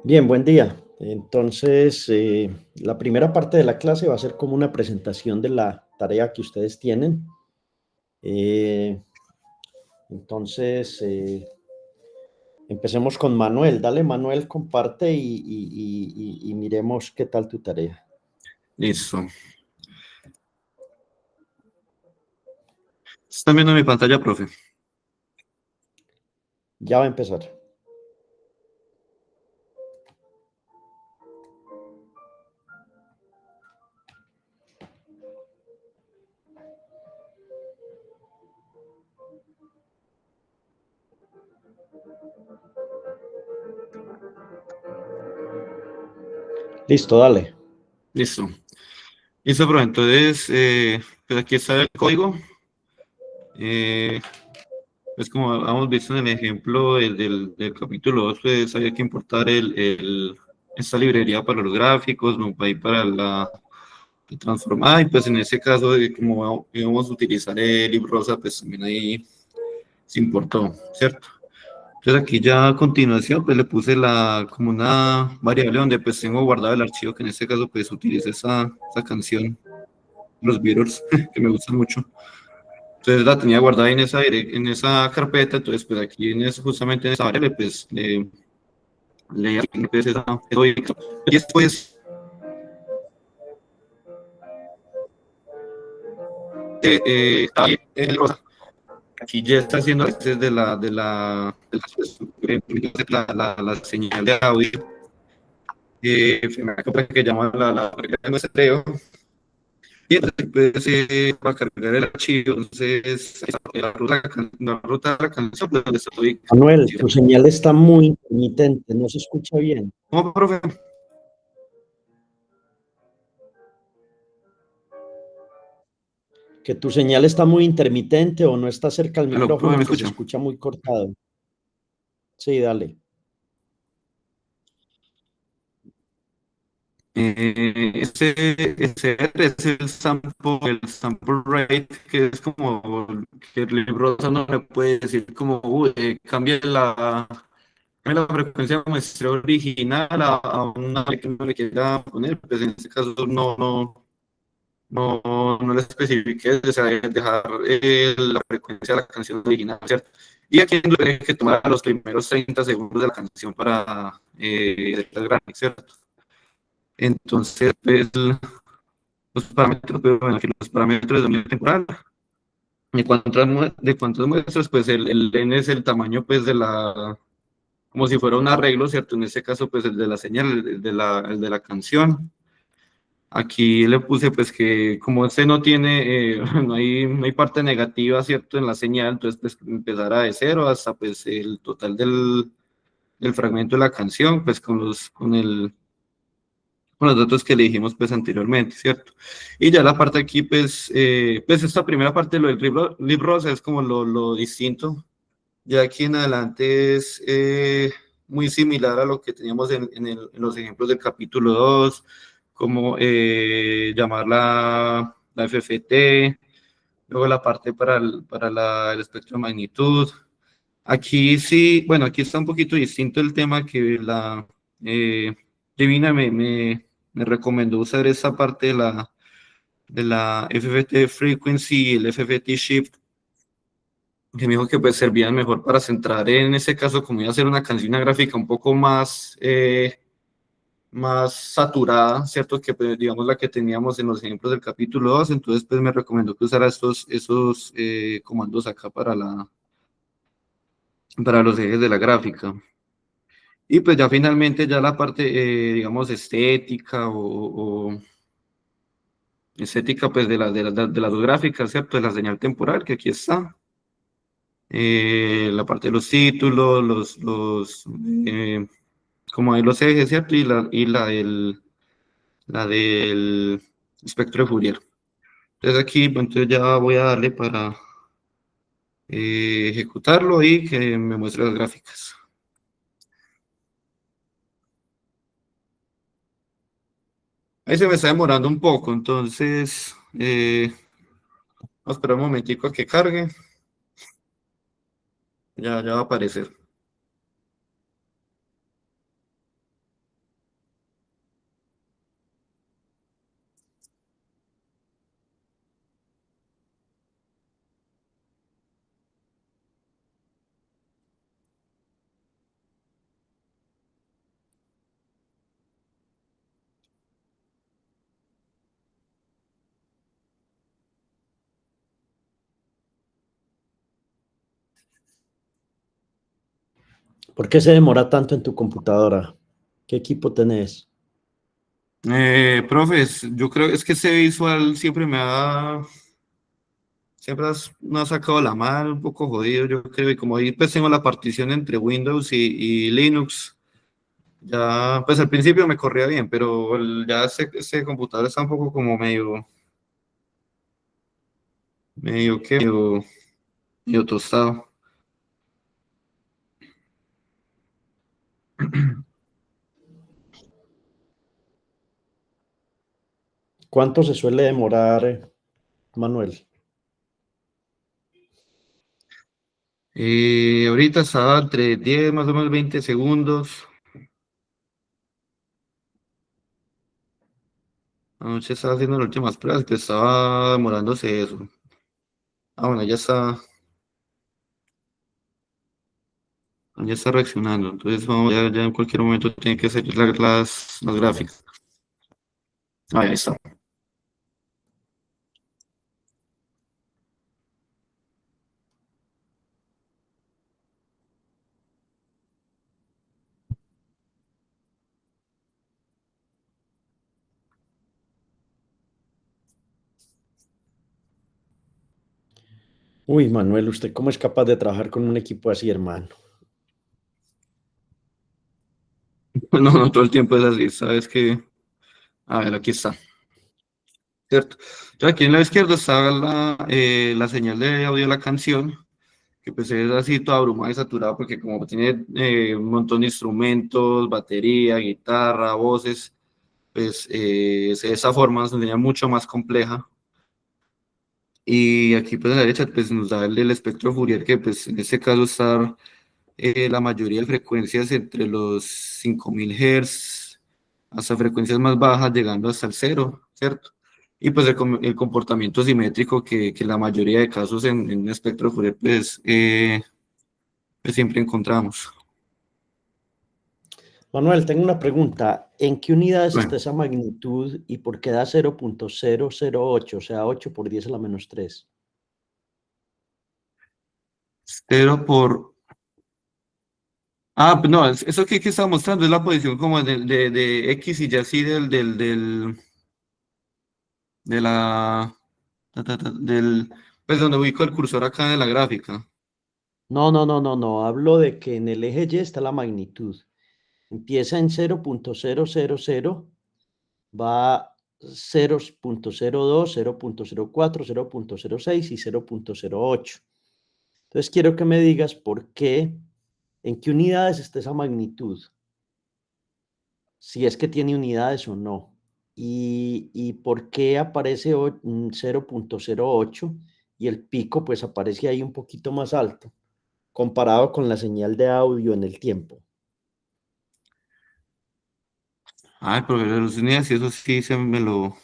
Bien, buen día. Entonces, la primera parte de la clase va a ser como una presentación de la tarea que ustedes tienen. Eh, entonces, empecemos con Manuel. Dale, Manuel, comparte y miremos qué tal tu tarea. Listo. ¿Están viendo mi pantalla, profe? Ya va a empezar. Listo, dale. Listo. Listo, profe. Entonces, pues aquí está el código. Pues como hemos visto en el ejemplo del capítulo 2, pues había que importar esta librería para los gráficos, NumPy para la transformada, y pues en ese caso, como íbamos a utilizar el LibRosa, pues también ahí se importó, ¿cierto? Entonces aquí ya a continuación pues le puse como una variable donde pues tengo guardado el archivo que en este caso pues utilice esa canción, los Beatles, que me gustan mucho. Entonces la tenía guardada en esa carpeta, entonces pues aquí justamente en esa variable pues le pues, y después el rosa. Aquí ya está haciendo la señal de audio que llama la regla de muestreo. Y entonces, para cargar el archivo, entonces, la ruta de la canción, pues, donde estoy. Manuel, tu señal está muy intermitente, no se escucha bien. ¿Cómo, profe? Que tu señal está muy intermitente o no está cerca al Aló, profe, ¿me micrófono que se escucha? escucha muy cortado. Sí, dale. Ese es el sample rate, que es como que el libro no le puede decir como, cambie la frecuencia de muestra original a una que no le quiera poner, pues en este caso no le especifique, o sea, dejar la frecuencia de la canción original, ¿cierto? Y aquí hay que tomar los primeros 30 segundos de la canción para el gráfico, ¿cierto? Entonces, pues, los parámetros, pero bueno, aquí los parámetros de dominio temporal, de cuántas muestras, pues el n es el tamaño, pues, como si fuera un arreglo, ¿cierto? En este caso, pues, el de la señal, el de la canción. Aquí le puse pues que como este no tiene, no hay parte negativa, ¿cierto? En la señal, entonces pues empezará de cero hasta pues el total del fragmento de la canción, pues con los datos que le dijimos pues anteriormente, ¿cierto? Y ya la parte aquí pues esta primera parte, lo del LibRosa es como lo distinto. Ya aquí en adelante es muy similar a lo que teníamos en los ejemplos del capítulo 2, como llamar la FFT, luego la parte para el espectro de magnitud. Aquí sí, bueno, aquí está un poquito distinto el tema que eh, Divina me recomendó usar esa parte de la FFT Frequency y el FFT Shift, que me dijo que pues servían mejor para centrar en ese caso, como iba a ser una canción, una gráfica un poco más saturada, ¿cierto? Que pues, digamos la que teníamos en los ejemplos del capítulo 2, entonces pues me recomendó que usara esos comandos acá para los ejes de la gráfica. Y pues ya finalmente ya la parte, digamos, estética o estética pues de las dos gráficas, ¿cierto? De la señal temporal, que aquí está. La parte de los títulos, eh, como hay los ejes, ¿cierto? Y la del espectro de Fourier. Entonces aquí, pues, entonces ya voy a darle para ejecutarlo y que me muestre las gráficas. Ahí se me está demorando un poco, entonces vamos a esperar un momentico a que cargue. Ya va a aparecer. ¿Por qué se demora tanto en tu computadora? ¿Qué equipo tenés? Profes, yo creo es que ese visual me ha sacado la mano, un poco jodido, yo creo, y como ahí pues tengo la partición entre Windows y Linux, ya, pues al principio me corría bien, pero ya ese computador está un poco como medio tostado. ¿Cuánto se suele demorar, Manuel? Ahorita estaba entre 10 más o menos 20 segundos. Anoche estaba haciendo las últimas pruebas, que estaba demorándose eso. Bueno, ya está reaccionando. Entonces, ya en cualquier momento tiene que salir las gráficas. Ahí está. Uy, Manuel, ¿usted cómo es capaz de trabajar con un equipo así, hermano? No, no todo el tiempo es así. Sabes que. A ver, aquí está. ¿Cierto? Entonces, aquí en la izquierda está la señal de audio de la canción, que pues es así toda abrumada y saturada, porque como tiene un montón de instrumentos, batería, guitarra, voces, pues de esa forma es una señal mucho más compleja. Y aquí pues a la derecha pues nos da el espectro Fourier, que pues en este caso está la mayoría de frecuencias entre los 5000 Hz hasta frecuencias más bajas, llegando hasta el cero, ¿cierto? Y pues el comportamiento simétrico que la mayoría de casos en un espectro Fourier pues siempre encontramos. Manuel, tengo una pregunta. ¿En qué unidades está Bueno, esa magnitud y por qué da 0,008, o sea, 8 por 10 a la menos 3? cero por... Ah, pues no, eso que estaba mostrando es la posición como de X y Y así de la, pues donde ubico el cursor acá de la gráfica. No, no, no, no, no. Hablo de que en el eje Y está la magnitud. Empieza en 0,000, va 0,02, 0,04, 0,06 y 0,08. Entonces quiero que me digas por qué, en qué unidades está esa magnitud, si es que tiene unidades o no, y por qué aparece 0,08 y el pico pues aparece ahí un poquito más alto comparado con la señal de audio en el tiempo. Ay, pero de los unidades y eso sí no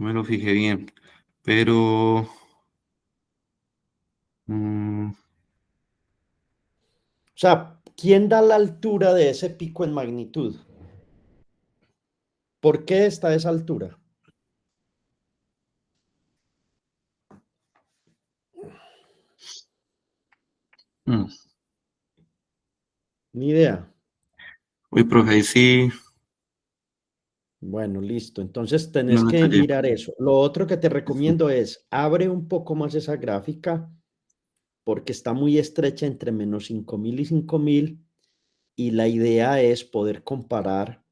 me lo fijé bien. Pero, mm, O sea, ¿quién da la altura de ese pico en magnitud? ¿Por qué está a esa altura? mm. Ni idea. Uy, profe, ahí sí Bueno, listo. Entonces tenés no me que callé. mirar eso. Lo otro que te recomiendo es, abre un poco más esa gráfica porque está muy estrecha entre menos 5000 y 5000 y la idea es poder comparar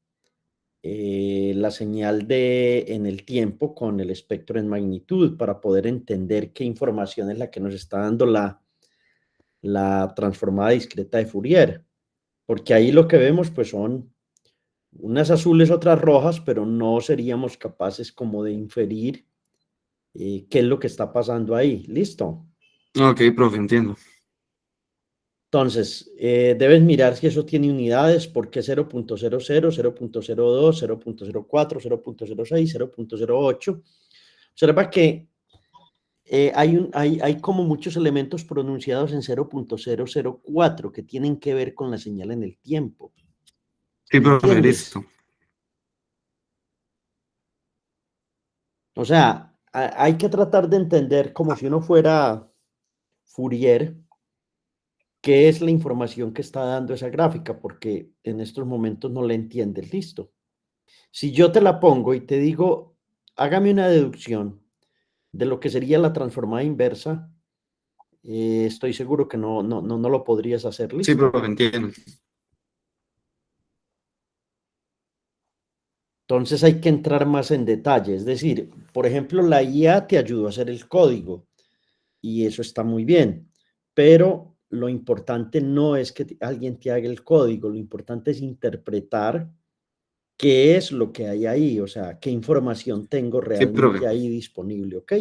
la señal en el tiempo con el espectro en magnitud para poder entender qué información es la que nos está dando la transformada discreta de Fourier. Porque ahí lo que vemos pues son unas azules, otras rojas, pero no seríamos capaces como de inferir qué es lo que está pasando ahí. ¿Listo? Ok, profe, entiendo. Entonces, debes mirar si eso tiene unidades, porque 0,00, 0,02, 0,04, 0,06, 0,08. Observa que hay como muchos elementos pronunciados en 0,004 que tienen que ver con la señal en el tiempo. Sí, ¿Me profe, entiendes? listo. O sea, hay que tratar de entender como si uno fuera Fourier, qué es la información que está dando esa gráfica, porque en estos momentos no la entiendes. Listo. Si yo te la pongo y te digo, hágame una deducción de lo que sería la transformada inversa, estoy seguro que no lo podrías hacer. Sí, Listo. profe, entiendo. Entonces hay que entrar más en detalle. Es decir, por ejemplo, la IA te ayudó a hacer el código y eso está muy bien, pero lo importante no es que alguien te haga el código, lo importante es interpretar qué es lo que hay ahí, o sea, qué información tengo Sí, profe. realmente ahí disponible, ¿ok?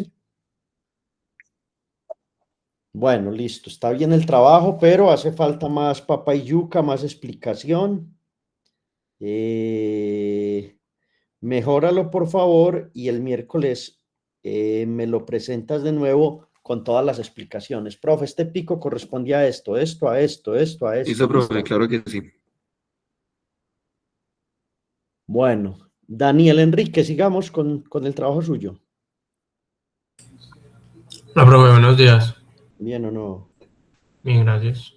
Bueno, listo, está bien el trabajo, pero hace falta más papa y yuca, más explicación. Eh, Mejóralo, por favor, y el miércoles me lo presentas de nuevo con todas las explicaciones. Profe, este pico corresponde a esto, esto, a esto, esto, a esto. Listo, profe, Listo. claro que sí. Bueno, Daniel Enrique, sigamos con el trabajo suyo. Hola, profe, buenos días. Bien o no. Bien, gracias.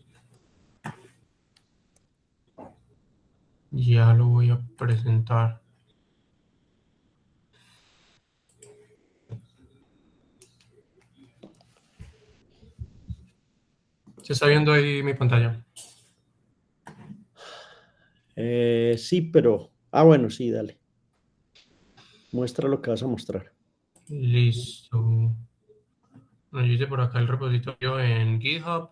Ya lo voy a presentar. ¿Se está viendo ahí mi pantalla? Sí, pero. Ah, bueno, sí, dale. Muestra lo que vas a mostrar. Listo. Bueno, yo hice por acá el repositorio en GitHub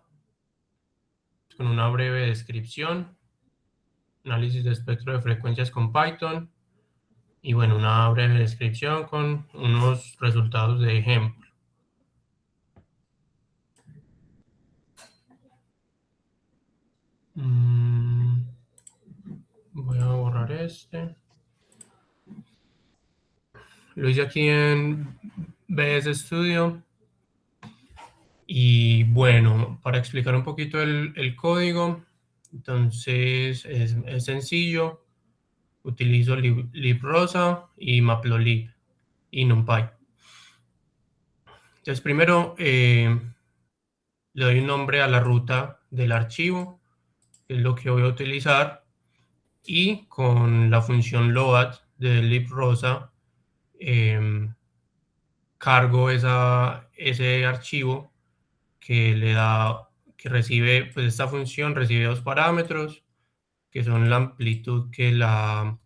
con una breve descripción, análisis de espectro de frecuencias con Python y bueno, una breve descripción con unos resultados de ejemplo. Voy a borrar este. Lo hice aquí en VS Studio. Y bueno, para explicar un poquito el código, entonces es sencillo. Utilizo librosa y matplotlib y NumPy. Entonces primero le doy un nombre a la ruta del archivo, que es lo que voy a utilizar, y con la función load de librosa cargo ese archivo que le da, que recibe, pues esta función recibe dos parámetros, que son la amplitud que la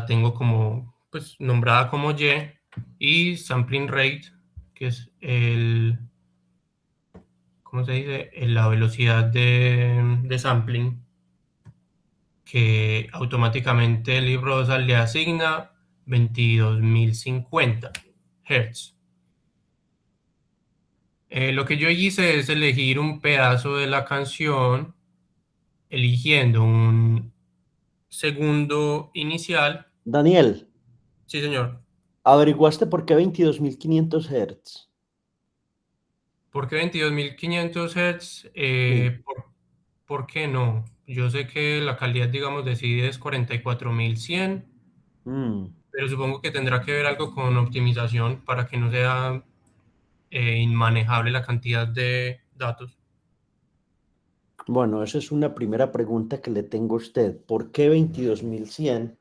tengo como, pues nombrada como y sampling rate, que es ¿cómo se dice? La velocidad de sampling, que automáticamente LibRosa le asigna 22.050 Hz. Lo que yo hice es elegir un pedazo de la canción eligiendo un segundo inicial. Daniel, Sí, señor. ¿averiguaste por qué 22.500 Hz? ¿Por qué 22.500 Hz? Sí. ¿Por qué no? Yo sé que la calidad, digamos, de CD es 44.100, Mm, pero supongo que tendrá que ver algo con optimización para que no sea inmanejable la cantidad de datos. Bueno, esa es una primera pregunta que le tengo a usted. ¿Por qué 22.100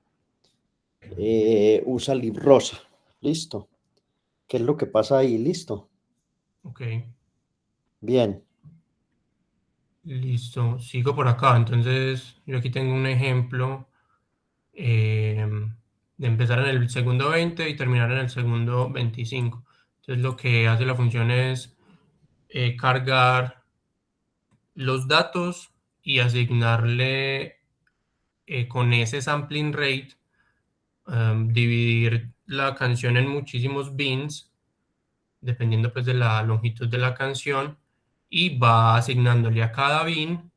usa librosa? Listo. ¿Qué es lo que pasa ahí? Listo. Ok, Bien. listo. Sigo por acá. Entonces, yo aquí tengo un ejemplo eh, de empezar en el segundo 20 y terminar en el segundo 25. Entonces, lo que hace la función es cargar los datos y asignarle con ese sampling rate, dividir la canción en muchísimos bins, dependiendo pues de la longitud de la canción, y va asignándole a cada bin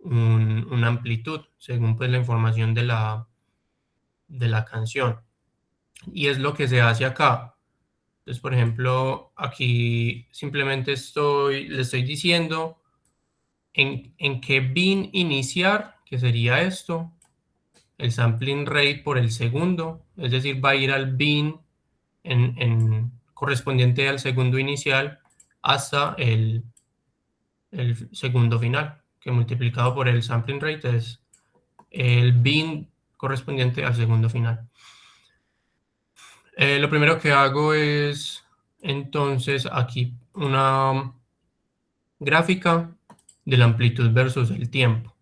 una amplitud, según pues la información de la canción. Y es lo que se hace acá. Entonces, por ejemplo, aquí simplemente le estoy diciendo en qué bin iniciar, que sería esto, el sampling rate por el segundo, es decir, va a ir al bin correspondiente al segundo inicial hasta el segundo final, que multiplicado por el sampling rate es el bin correspondiente al segundo final. Lo primero que hago es entonces aquí una gráfica de la amplitud versus el tiempo,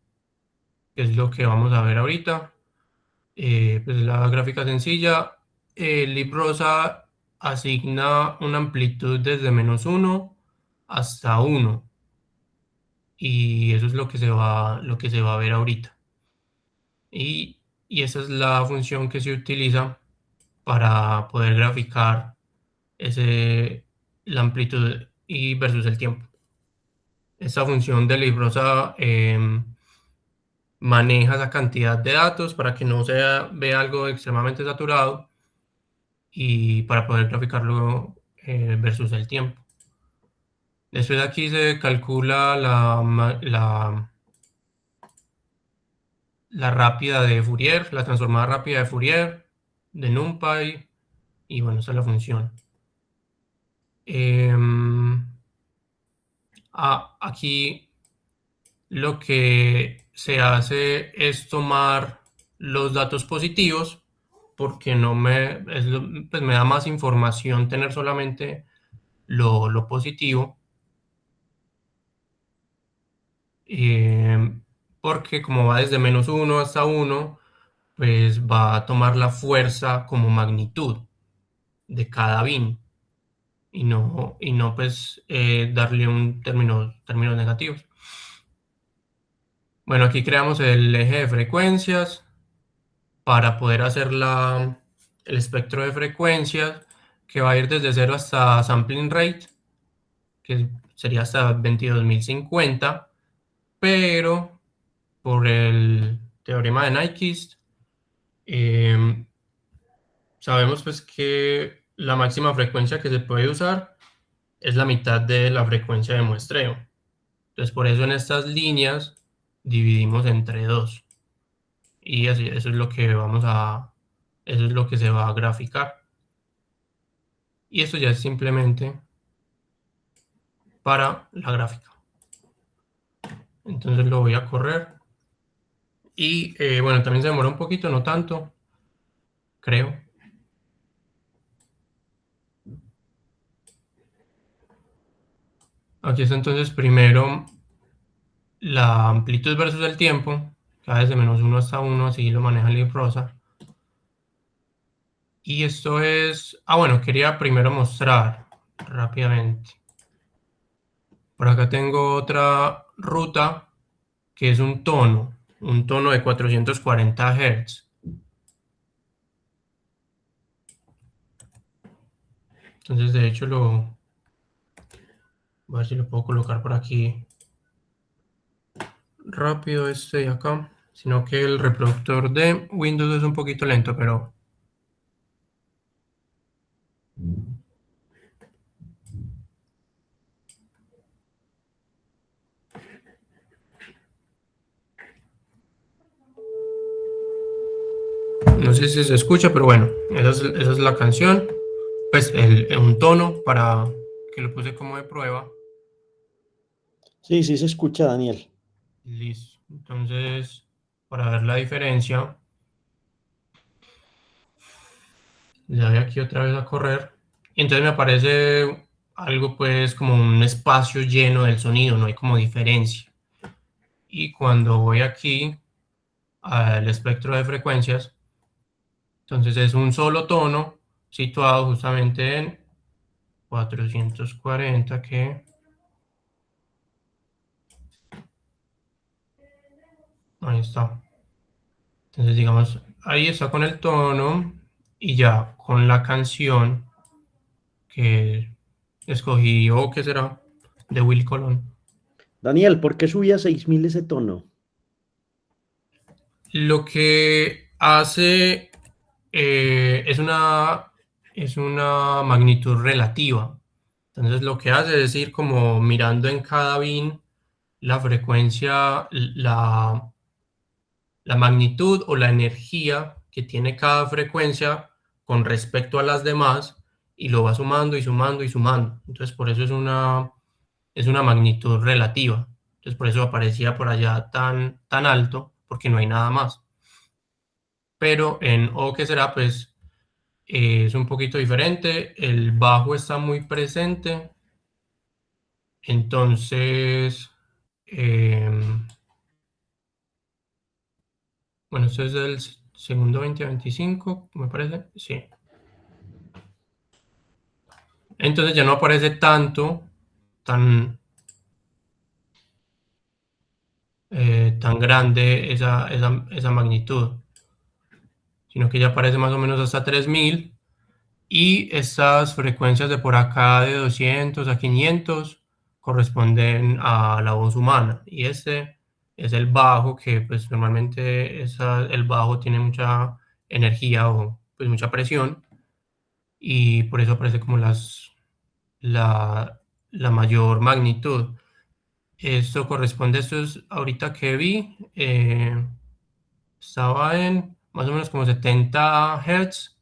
que es lo que vamos a ver ahorita. Pues la gráfica sencilla, LibRosa asigna una amplitud desde -1 hasta 1, y eso es lo que se va a ver ahorita. Y esa es la función que se utiliza para poder graficar la amplitud y versus el tiempo. Esta función de LibRosa maneja esa cantidad de datos para que no se vea algo extremadamente saturado y para poder graficarlo versus el tiempo. Después aquí se calcula la rápida de Fourier, la transformada rápida de Fourier, de NumPy, y bueno, esa es la función. Aquí lo que se hace es tomar los datos positivos, porque pues me da más información tener solamente lo positivo, porque como va desde -1 hasta 1, pues va a tomar la fuerza como magnitud de cada bin, y no pues darle términos negativos. Bueno, aquí creamos el eje de frecuencias para poder hacer el espectro de frecuencias, que va a ir desde 0 hasta sampling rate, que sería hasta 22.050, pero por el teorema de Nyquist sabemos pues que la máxima frecuencia que se puede usar es la mitad de la frecuencia de muestreo. Entonces por eso en estas líneas dividimos entre 2. Y así, eso es lo que se va a graficar. Y esto ya es simplemente para la gráfica. Entonces lo voy a correr. Y bueno, también se demora un poquito, no tanto, creo. Aquí está entonces primero la amplitud versus el tiempo, que va desde -1 hasta 1, así lo maneja LibRosa. Y esto es... bueno, quería primero mostrar rápidamente. Por acá tengo otra ruta que es un tono de 440 Hz. Entonces, de hecho, voy a ver si lo puedo colocar por aquí rápido, de acá. Sino que el reproductor de Windows es un poquito lento, pero... no sé si se escucha, pero bueno, esa es la canción. Pues un tono para que lo puse como de prueba. Sí, sí se escucha, Daniel. Listo. Entonces, para ver la diferencia, le doy aquí otra vez a correr. Y entonces me aparece algo pues como un espacio lleno del sonido, no hay como diferencia. Y cuando voy aquí al espectro de frecuencias, entonces es un solo tono situado justamente en 440, que... ahí está. Entonces, digamos, ahí está con el tono, y ya con la canción que escogí, o que será, de Willy Colón. Daniel, ¿por qué subí a 6000 ese tono? Lo que hace es una magnitud relativa. Entonces, lo que hace es ir como mirando en cada bin la frecuencia, la magnitud o la energía que tiene cada frecuencia con respecto a las demás, y lo va sumando y sumando y sumando. Entonces, por eso es es una magnitud relativa. Entonces por eso aparecía por allá tan alto, porque no hay nada más. Pero en O que será, pues es un poquito diferente. El bajo está muy presente. Entonces, bueno, esto es del segundo 2025, me parece. Sí. Entonces ya no aparece tanto, tan grande esa magnitud, sino que ya aparece más o menos hasta 3000, y estas frecuencias de por acá de 200 a 500 corresponden a la voz humana, y este es el bajo, que pues normalmente el bajo tiene mucha energía o pues mucha presión, y por eso aparece como la mayor magnitud. Esto corresponde, esto es ahorita que vi, estaba en más o menos como 70 Hz,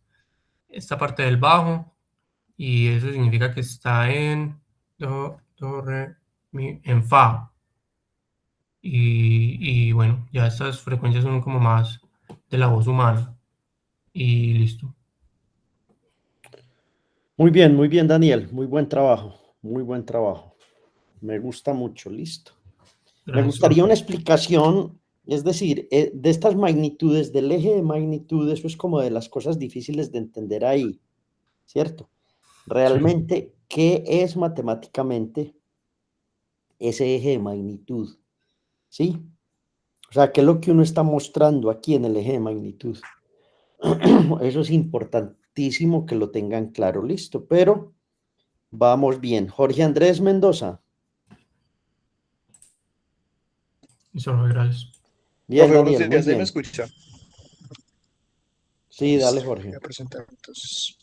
esta parte del bajo, y eso significa que está en do, re, mi, en fa. Y bueno, ya estas frecuencias son como más de la voz humana. Y listo. muy bien, Daniel. Muy buen trabajo. Muy buen trabajo. Me gusta mucho. Listo. Me Gracias, gustaría profe. una explicación, es decir, de estas magnitudes, del eje de magnitud, eso es como de las cosas difíciles de entender ahí, ¿cierto? Sí. Realmente, ¿qué es matemáticamente ese eje de magnitud? ¿Sí? O sea, ¿qué es lo que uno está mostrando aquí en el eje de magnitud? Eso es importantísimo que lo tengan claro, listo, pero vamos bien. Jorge Andrés Mendoza. Listo, profe, gracias. Bien, Profe, buenos Daniel, muy días, ¿ahí me bien. escucha? Sí, dale, Listo, voy Jorge. a presentar entonces.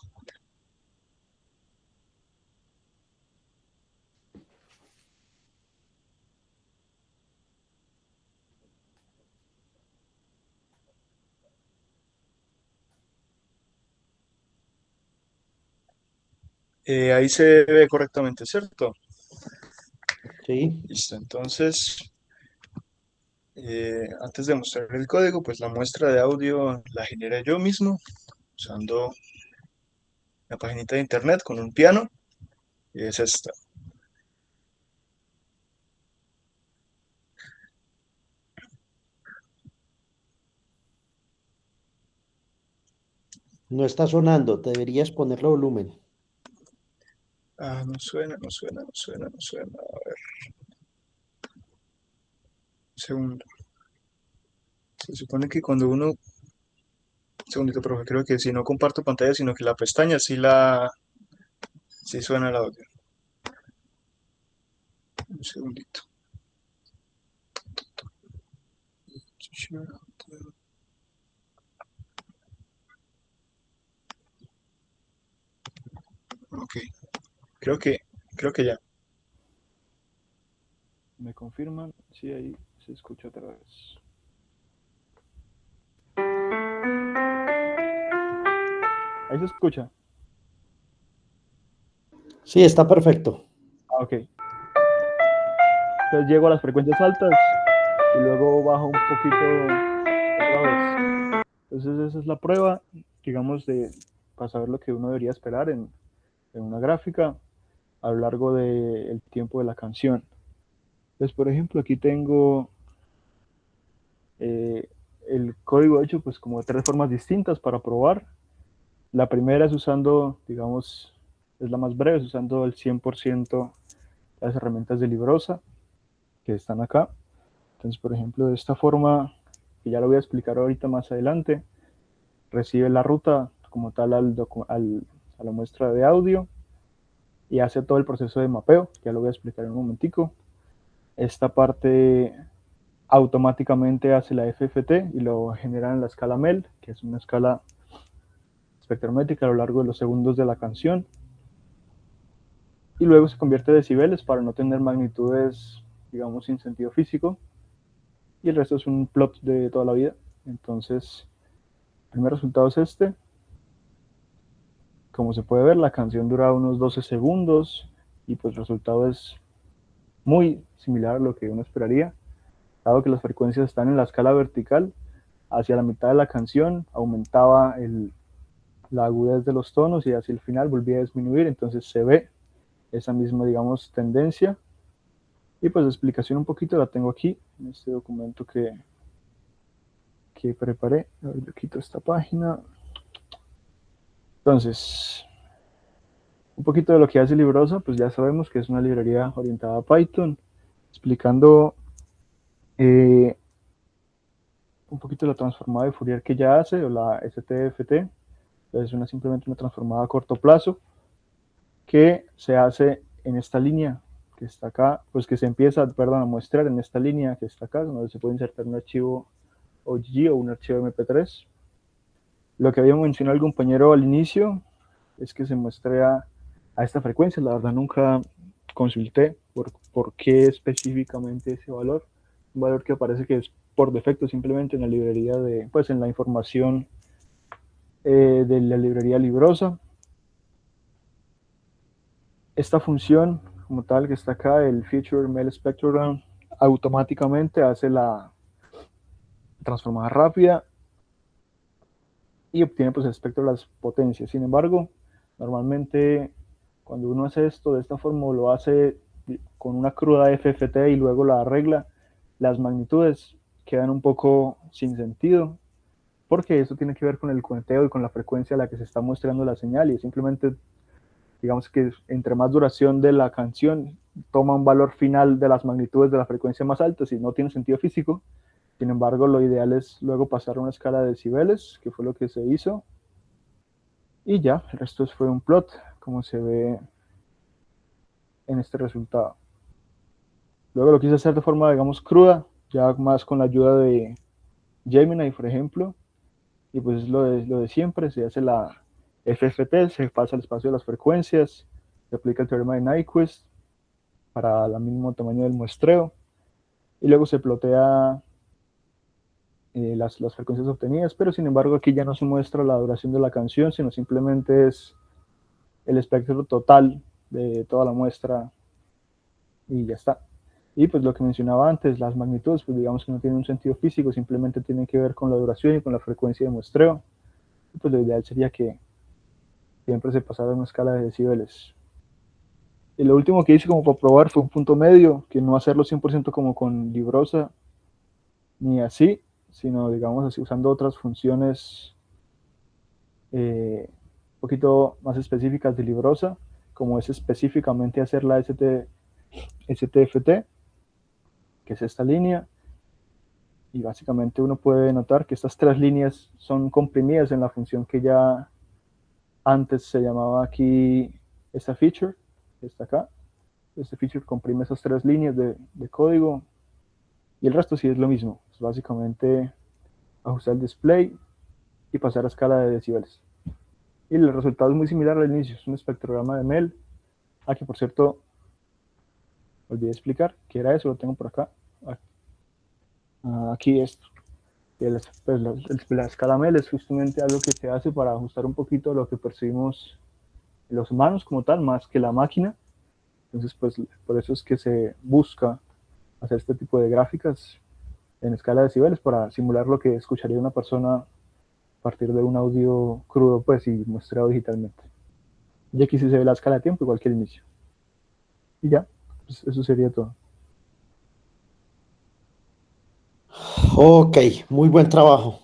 Ahí se ve correctamente, ¿cierto? Sí. Listo, entonces, antes de mostrar el código, pues la muestra de audio la generé yo mismo usando la paginita de internet con un piano, y es esta. No está sonando, deberías ponerle volumen. Ah, no suena, no suena, no suena, no suena. A ver, un segundo. Se supone que cuando uno... Un segundito, profe, creo que si no comparto pantalla, sino que la pestaña sí suena el audio. Un segundito. Ok, creo que ya. ¿Me confirman? Sí, ahí se escucha otra vez. Ahí se escucha. Sí, está perfecto. Ah, ok. Entonces llego a las frecuencias altas y luego bajo un poquito otra vez. Entonces esa es la prueba, digamos, para saber lo que uno debería esperar en una gráfica a lo largo del tiempo de la canción. Entonces, por ejemplo, aquí tengo el código hecho pues como de 3 formas distintas para probar. La primera es usando, digamos, es la más breve, es usando el 100% de las herramientas de Librosa que están acá. Entonces, por ejemplo, de esta forma, que ya lo voy a explicar ahorita más adelante, recibe la ruta como tal a la muestra de audio y hace todo el proceso de mapeo, que ya lo voy a explicar en un momentico. Esta parte automáticamente hace la FFT y lo genera en la escala MEL, que es una escala espectrométrica a lo largo de los segundos de la canción. Y luego se convierte a decibeles para no tener magnitudes, digamos, sin sentido físico. Y el resto es un plot de toda la vida. Entonces, el primer resultado es este. Como se puede ver, la canción dura unos 12 segundos y pues el resultado es muy similar a lo que uno esperaría, dado que las frecuencias están en la escala vertical. Hacia la mitad de la canción aumentaba la agudez de los tonos y hacia el final volvía a disminuir, entonces se ve esa misma, digamos, tendencia. Y pues la explicación un poquito la tengo aquí, en este documento que preparé. A ver, yo quito esta página. Entonces, un poquito de lo que hace Librosa, pues ya sabemos que es una librería orientada a Python, explicando un poquito la transformada de Fourier que ya hace, o la STFT. Es simplemente una transformada a corto plazo que se hace en esta línea que está acá, pues que se empieza, perdón, a mostrar en esta línea que está acá, donde se puede insertar un archivo OGG o un archivo MP3. Lo que había mencionado el compañero al inicio es que se muestre a esta frecuencia. La verdad nunca consulté por qué específicamente ese valor. Un valor que aparece que es por defecto simplemente en la librería pues en la información de la librería Librosa. Esta función como tal que está acá, el feature mail spectrogram, automáticamente hace la transformada rápida y obtiene pues el espectro de las potencias. Sin embargo, normalmente cuando uno hace esto de esta forma, lo hace con una cruda FFT y luego la arregla, las magnitudes quedan un poco sin sentido, porque eso tiene que ver con el conteo y con la frecuencia a la que se está mostrando la señal, y simplemente, digamos que entre más duración de la canción, toma un valor final de las magnitudes de la frecuencia más alta, si no tiene sentido físico. Sin embargo, lo ideal es luego pasar a una escala de decibeles, que fue lo que se hizo. Y ya, el resto fue un plot, como se ve en este resultado. Luego lo quise hacer de forma, digamos, cruda, ya más con la ayuda de Gemini, por ejemplo. Y pues es lo de siempre, se hace la FFT, se pasa al espacio de las frecuencias, se aplica el teorema de Nyquist para el mismo tamaño del muestreo. Y luego se plotea las frecuencias obtenidas, pero sin embargo aquí ya no se muestra la duración de la canción, sino simplemente es el espectro total de toda la muestra y ya está. Y pues lo que mencionaba antes, las magnitudes, pues digamos que no tienen un sentido físico, simplemente tienen que ver con la duración y con la frecuencia de muestreo. Y pues lo ideal sería que siempre se pasara a una escala de decibeles. Y lo último que hice como para probar fue un punto medio, que no hacerlo 100% como con Librosa, ni así, sino digamos así usando otras funciones un poquito más específicas de Librosa, como es específicamente hacer la STFT, que es esta línea, y básicamente uno puede notar que estas tres líneas son comprimidas en la función que ya antes se llamaba aquí esta feature, que está acá. Este feature comprime esas tres líneas de código, y el resto sí es lo mismo, es básicamente ajustar el display y pasar a escala de decibeles. Y el resultado es muy similar al inicio, es un espectrograma de Mel. Aquí, por cierto, olvidé explicar qué era eso, lo tengo por acá. Aquí esto. Pues, la escala Mel es justamente algo que se hace para ajustar un poquito lo que percibimos los humanos como tal, más que la máquina. Entonces, pues por eso es que se busca hacer este tipo de gráficas en escala de decibeles para simular lo que escucharía una persona a partir de un audio crudo, pues, y mostrado digitalmente. Y aquí sí se ve la escala de tiempo, igual que el inicio. Y ya, pues eso sería todo. Ok, muy buen trabajo.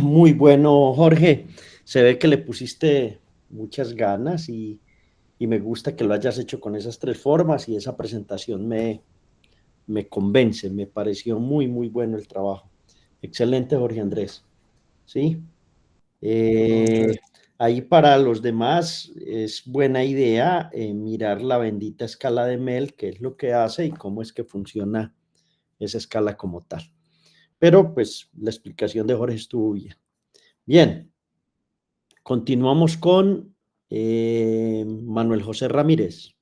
Muy bueno, Jorge. Se ve que le pusiste muchas ganas y me gusta que lo hayas hecho con esas tres formas y esa presentación me convence. Me pareció muy, muy bueno el trabajo. Excelente, Jorge Andrés. ¿Sí? Eh, Ahí para los demás es buena idea mirar la bendita escala de Mel, qué es lo que hace y cómo es que funciona esa escala como tal. Pero pues la explicación de Jorge estuvo bien. Bien, continuamos con Manuel José Ramírez.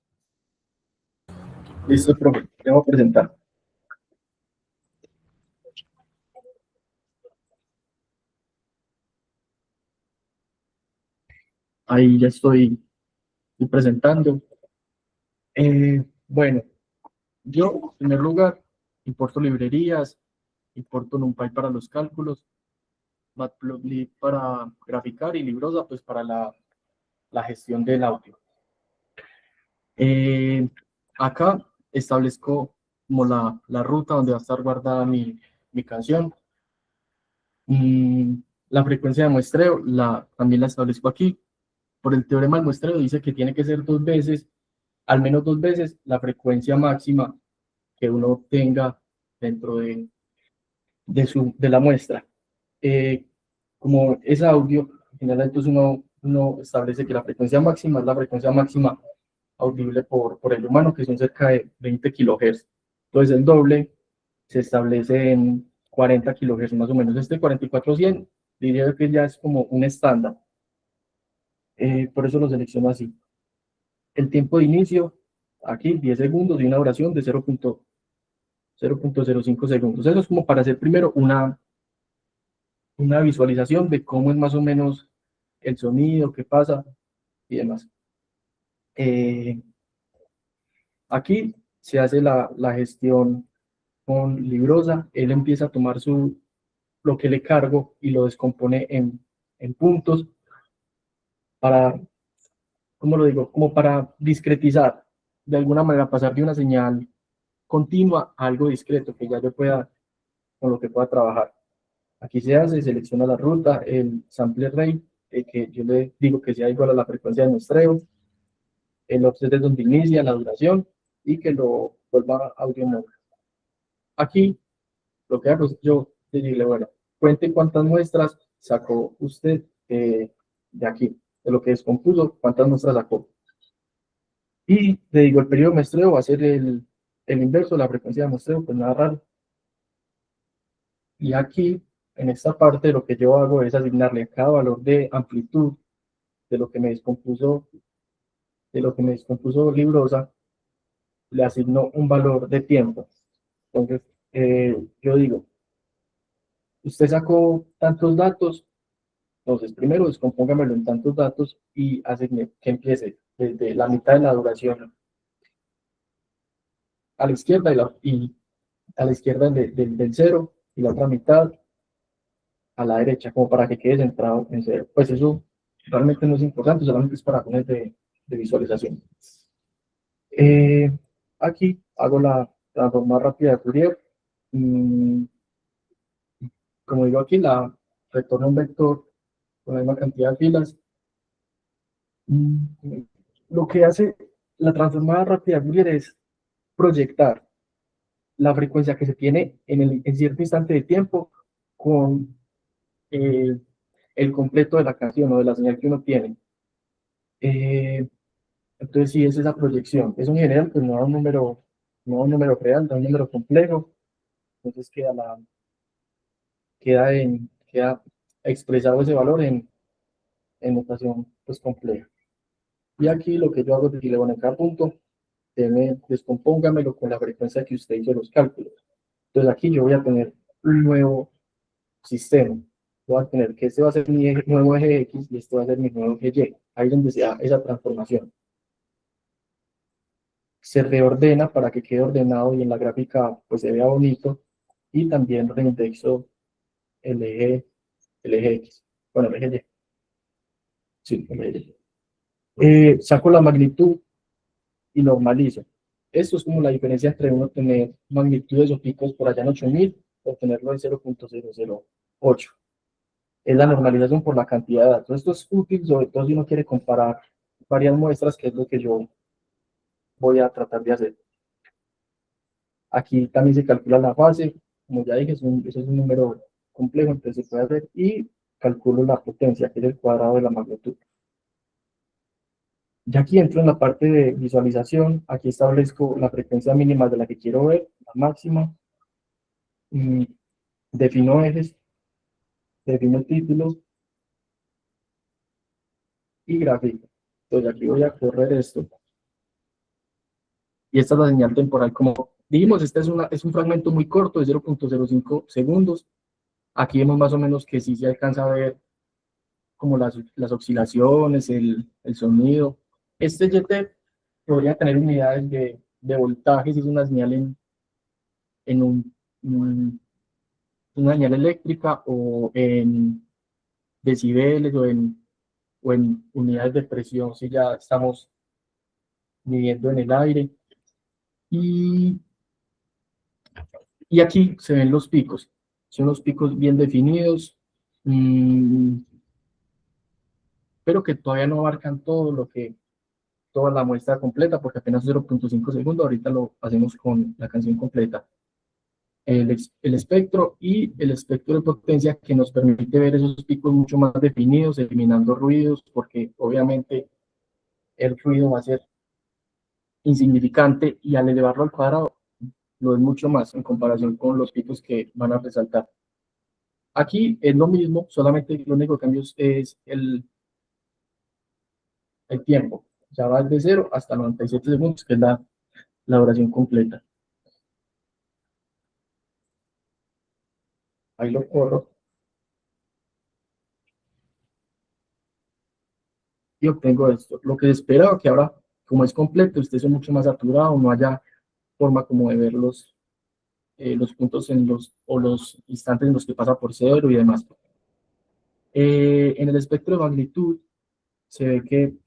Listo, profe. Te voy a presentar. Ahí ya estoy presentando. Bueno, Yo, en primer lugar, importo librerías, importo NumPy para los cálculos, Matplotlib para graficar y Librosa pues para la gestión del audio. Acá establezco como la ruta donde va a estar guardada mi canción. La frecuencia de muestreo también la establezco aquí. Por el teorema del muestreo dice que tiene que ser 2 veces, al menos 2 veces, la frecuencia máxima que uno tenga dentro de la muestra. Como es audio, generalmente uno establece que la frecuencia máxima es la frecuencia máxima audible por el humano, que son cerca de 20 kHz. Entonces el doble se establece en 40 kHz más o menos. Este 4400 diría que ya es como un estándar. Por eso lo selecciono así. El tiempo de inicio, aquí 10 segundos y una duración de 0.05 segundos. Eso es como para hacer primero una visualización de cómo es más o menos el sonido, qué pasa y demás. Aquí se hace la gestión con Librosa. Él empieza a tomar lo que le cargo y lo descompone en puntos para, ¿cómo lo digo? Como para discretizar, de alguna manera pasar de una señal continua a algo discreto, que ya yo pueda, con lo que pueda trabajar. Aquí se selecciona la ruta, el sample rate, que yo le digo que sea igual a la frecuencia de muestreo, el offset es donde inicia la duración y que lo vuelva audio mode. Aquí lo que hago es yo decirle, bueno, cuente cuántas muestras sacó usted de aquí, de lo que descompuso, cuántas muestras sacó. Y le digo, el periodo de muestreo va a ser el inverso de la frecuencia de muestreo, pues nada raro. Y aquí, en esta parte, lo que yo hago es asignarle a cada valor de amplitud de lo que me descompuso, Librosa, le asigno un valor de tiempo. Entonces, yo digo, usted sacó tantos datos, entonces primero descompóngamelo en tantos datos y asigne que empiece desde la mitad de la duración a la izquierda y a la izquierda del cero y la otra mitad a la derecha, como para que quede centrado en cero. Pues eso realmente no es importante, solamente es para fines de visualización. Aquí hago la transformada rápida de Fourier. Como digo aquí, retorno un vector con la misma cantidad de filas. Lo que hace la transformada rápida de Fourier es proyectar la frecuencia que se tiene en cierto instante de tiempo con el completo de la canción o de la señal que uno tiene. Entonces, sí, es esa proyección. Eso en general, pues no da un número real, da un número complejo. Entonces queda expresado ese valor en notación pues compleja. Y aquí lo que yo hago es decirle, bueno, en cada punto, descompóngamelo con la frecuencia que usted hizo los cálculos. Entonces aquí yo voy a tener un nuevo sistema. Voy a tener que este va a ser mi nuevo eje X y este va a ser mi nuevo eje Y. Ahí es donde se da esa transformación. Se reordena para que quede ordenado y en la gráfica pues se vea bonito, y también reindexo el eje X, bueno, el eje Y. Sí, el eje Y. Saco la magnitud y normalizo. Esto es como la diferencia entre uno tener magnitudes o picos por allá en 8000 o tenerlo en 0.008. Es la normalización por la cantidad de datos. Esto es útil, sobre todo si uno quiere comparar varias muestras, que es lo que yo voy a tratar de hacer. Aquí también se calcula la fase, como ya dije, eso es un número complejo, entonces se puede hacer, y calculo la potencia, que es el cuadrado de la magnitud. Ya aquí entro en la parte de visualización. Aquí establezco la frecuencia mínima de la que quiero ver, la máxima, y defino ejes, defino el título y gráfico. Entonces aquí voy a correr esto. Y esta es la señal temporal. Como dijimos, este es un fragmento muy corto de 0.05 segundos. Aquí vemos más o menos que sí se alcanza a ver como las oscilaciones, el sonido. Este YT podría tener unidades de voltaje, si es una señal en una señal eléctrica o en decibeles o en unidades de presión, si ya estamos midiendo en el aire. Y aquí se ven los picos. Son los picos bien definidos, pero que todavía no abarcan toda la muestra completa, porque apenas 0.5 segundos. Ahorita lo hacemos con la canción completa. El espectro y el espectro de potencia, que nos permite ver esos picos mucho más definidos, eliminando ruidos, porque obviamente el ruido va a ser insignificante y al elevarlo al cuadrado lo es mucho más en comparación con los picos que van a resaltar. Aquí es lo mismo, solamente lo único que cambia es el tiempo. Ya va de 0 hasta 97 segundos, que es la duración completa. Ahí lo corro. Y obtengo esto. Lo que esperaba que ahora, como es completo, esté mucho más saturado, no haya forma como de ver los puntos o los instantes en los que pasa por 0 y demás. En el espectro de magnitud se ve que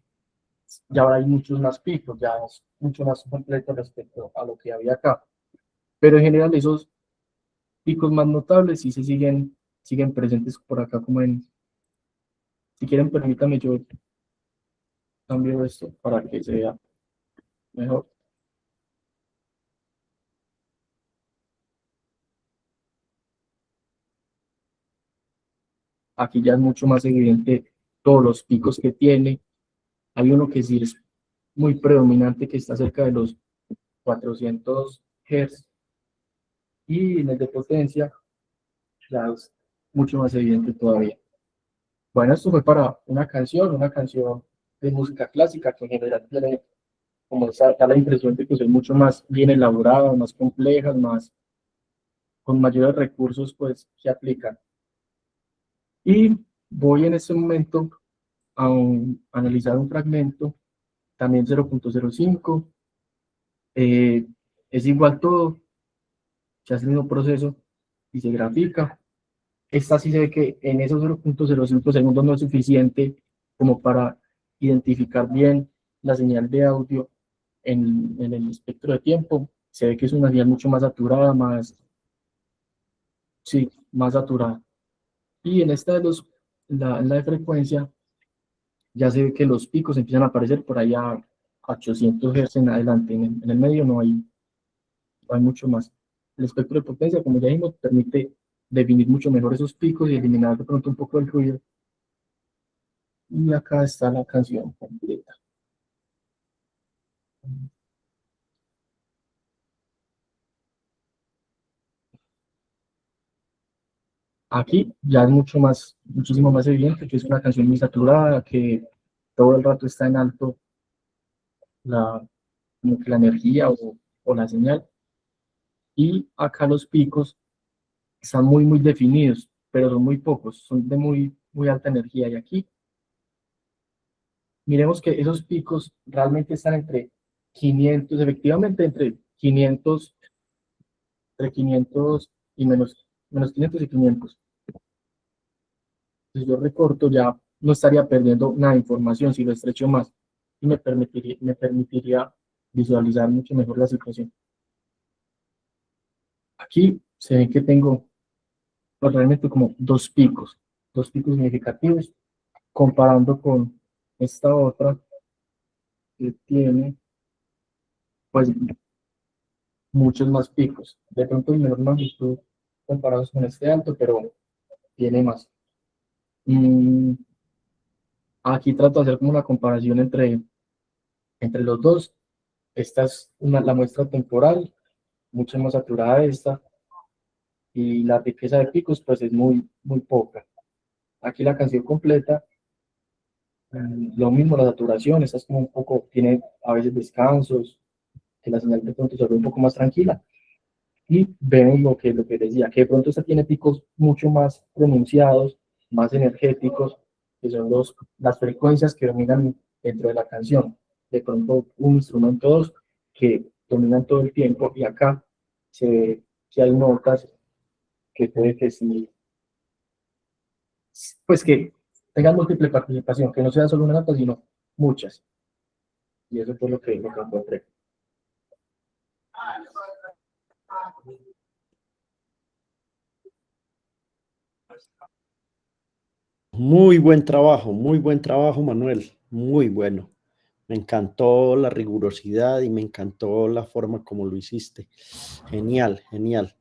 ya ahora hay muchos más picos, ya es mucho más completo respecto a lo que había acá. Pero en general esos picos más notables sí se siguen presentes por acá, como si quieren permítanme, yo cambio esto para que se vea mejor. Aquí ya es mucho más evidente todos los picos que tiene. Hay uno que sí es muy predominante, que está cerca de los 400 Hz, y en el de potencia ya es mucho más evidente todavía. Bueno, esto fue para una canción de música clásica, que en general tiene como da la impresión de que son mucho más bien elaboradas, más complejas, con mayores recursos pues que aplican. Y voy en este momento a analizar un fragmento, también 0.05, es igual todo, se hace el mismo proceso y se grafica. Esta sí se ve que en esos 0.05 segundos no es suficiente como para identificar bien la señal de audio en el espectro de tiempo. Se ve que es una señal mucho más saturada, más saturada. Y en esta en la de frecuencia, ya se ve que los picos empiezan a aparecer por allá a 800 Hz en adelante. En el medio no hay mucho más. El espectro de potencia, como ya dijimos, permite definir mucho mejor esos picos y eliminar de pronto un poco el ruido. Y acá está la canción completa. Aquí ya es muchísimo más evidente que es una canción muy saturada, que todo el rato está en alto como que la energía o la señal. Y acá los picos están muy definidos, pero son muy pocos, son de muy alta energía. Y aquí miremos que esos picos realmente están entre 500, efectivamente entre 500 y menos 500 y 500. Si yo recorto, ya no estaría perdiendo nada de información si lo estrecho más, y me permitiría visualizar mucho mejor la situación. Aquí se ve que tengo realmente como dos picos significativos, comparando con esta otra que tiene pues muchos más picos, de pronto en menor magnitud comparados con este alto, pero tiene más. Aquí trato de hacer como una comparación entre los dos. Esta es la muestra temporal, mucho más saturada de esta, y la riqueza de picos pues es muy poca. Aquí la canción completa, lo mismo la saturación, esta es como un poco, tiene a veces descansos, que la señal de pronto se ve un poco más tranquila. Y vemos lo que decía, que de pronto esta tiene picos mucho más pronunciados, más energéticos, que son las frecuencias que dominan dentro de la canción. De pronto un instrumento 2 que dominan todo el tiempo, y acá se ve que hay notas que puede que sí, pues que tengan múltiple participación, que no sea solo una nota, sino muchas. Y eso fue lo que encontré. Muy buen trabajo, Manuel, muy bueno. Me encantó la rigurosidad y me encantó la forma como lo hiciste. Genial, genial.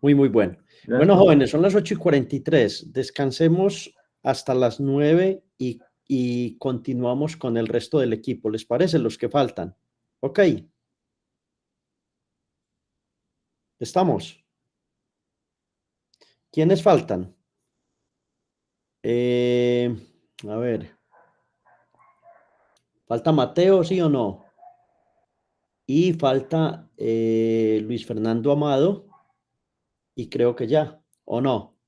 Muy, muy bueno. Gracias. Bueno, jóvenes, son las 8:43. Descansemos hasta las 9 y continuamos con el resto del equipo. ¿Les parece? Los que faltan. Ok. ¿Estamos? ¿Quiénes faltan? A ver. ¿Falta Mateo, sí o no? Y falta Luis Fernando Amado. Y creo que ya, ¿o no?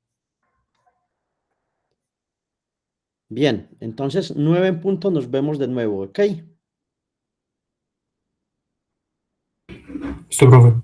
Bien, entonces 9 en punto, nos vemos de nuevo, ¿ok? Listo, profe.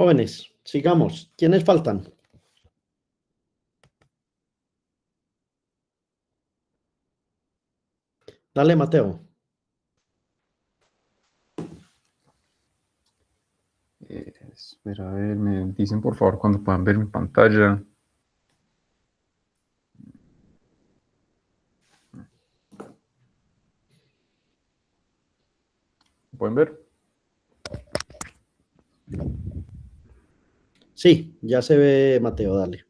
Jóvenes, sigamos. ¿Quiénes faltan? Dale, Mateo. Espera, a ver, me dicen por favor cuando puedan ver mi pantalla. ¿Pueden ver? Sí, ya se ve, Mateo, dale.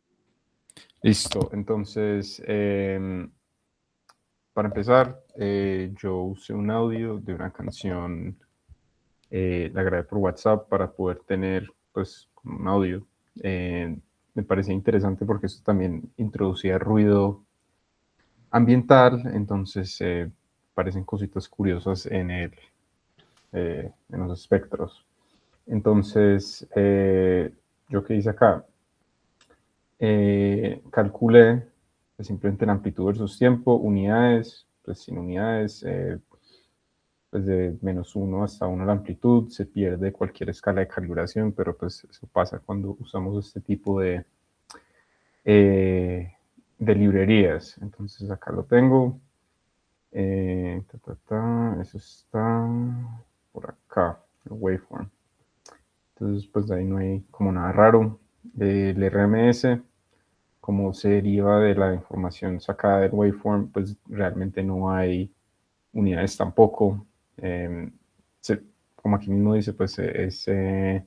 Listo, entonces, para empezar, yo usé un audio de una canción, la grabé por WhatsApp para poder tener, pues, un audio. Me parecía interesante porque esto también introducía ruido ambiental, entonces parecen cositas curiosas en los espectros. Entonces, ¿yo qué hice acá? Calculé pues, simplemente la amplitud versus tiempo, unidades, pues sin unidades, pues de -1 hasta 1 la amplitud, se pierde cualquier escala de calibración, pero pues eso pasa cuando usamos este tipo de librerías. Entonces acá lo tengo. Eso está por acá, el waveform. Entonces, pues de ahí no hay como nada raro. El RMS, como se deriva de la información sacada del waveform, pues realmente no hay unidades tampoco. Como aquí mismo dice, pues se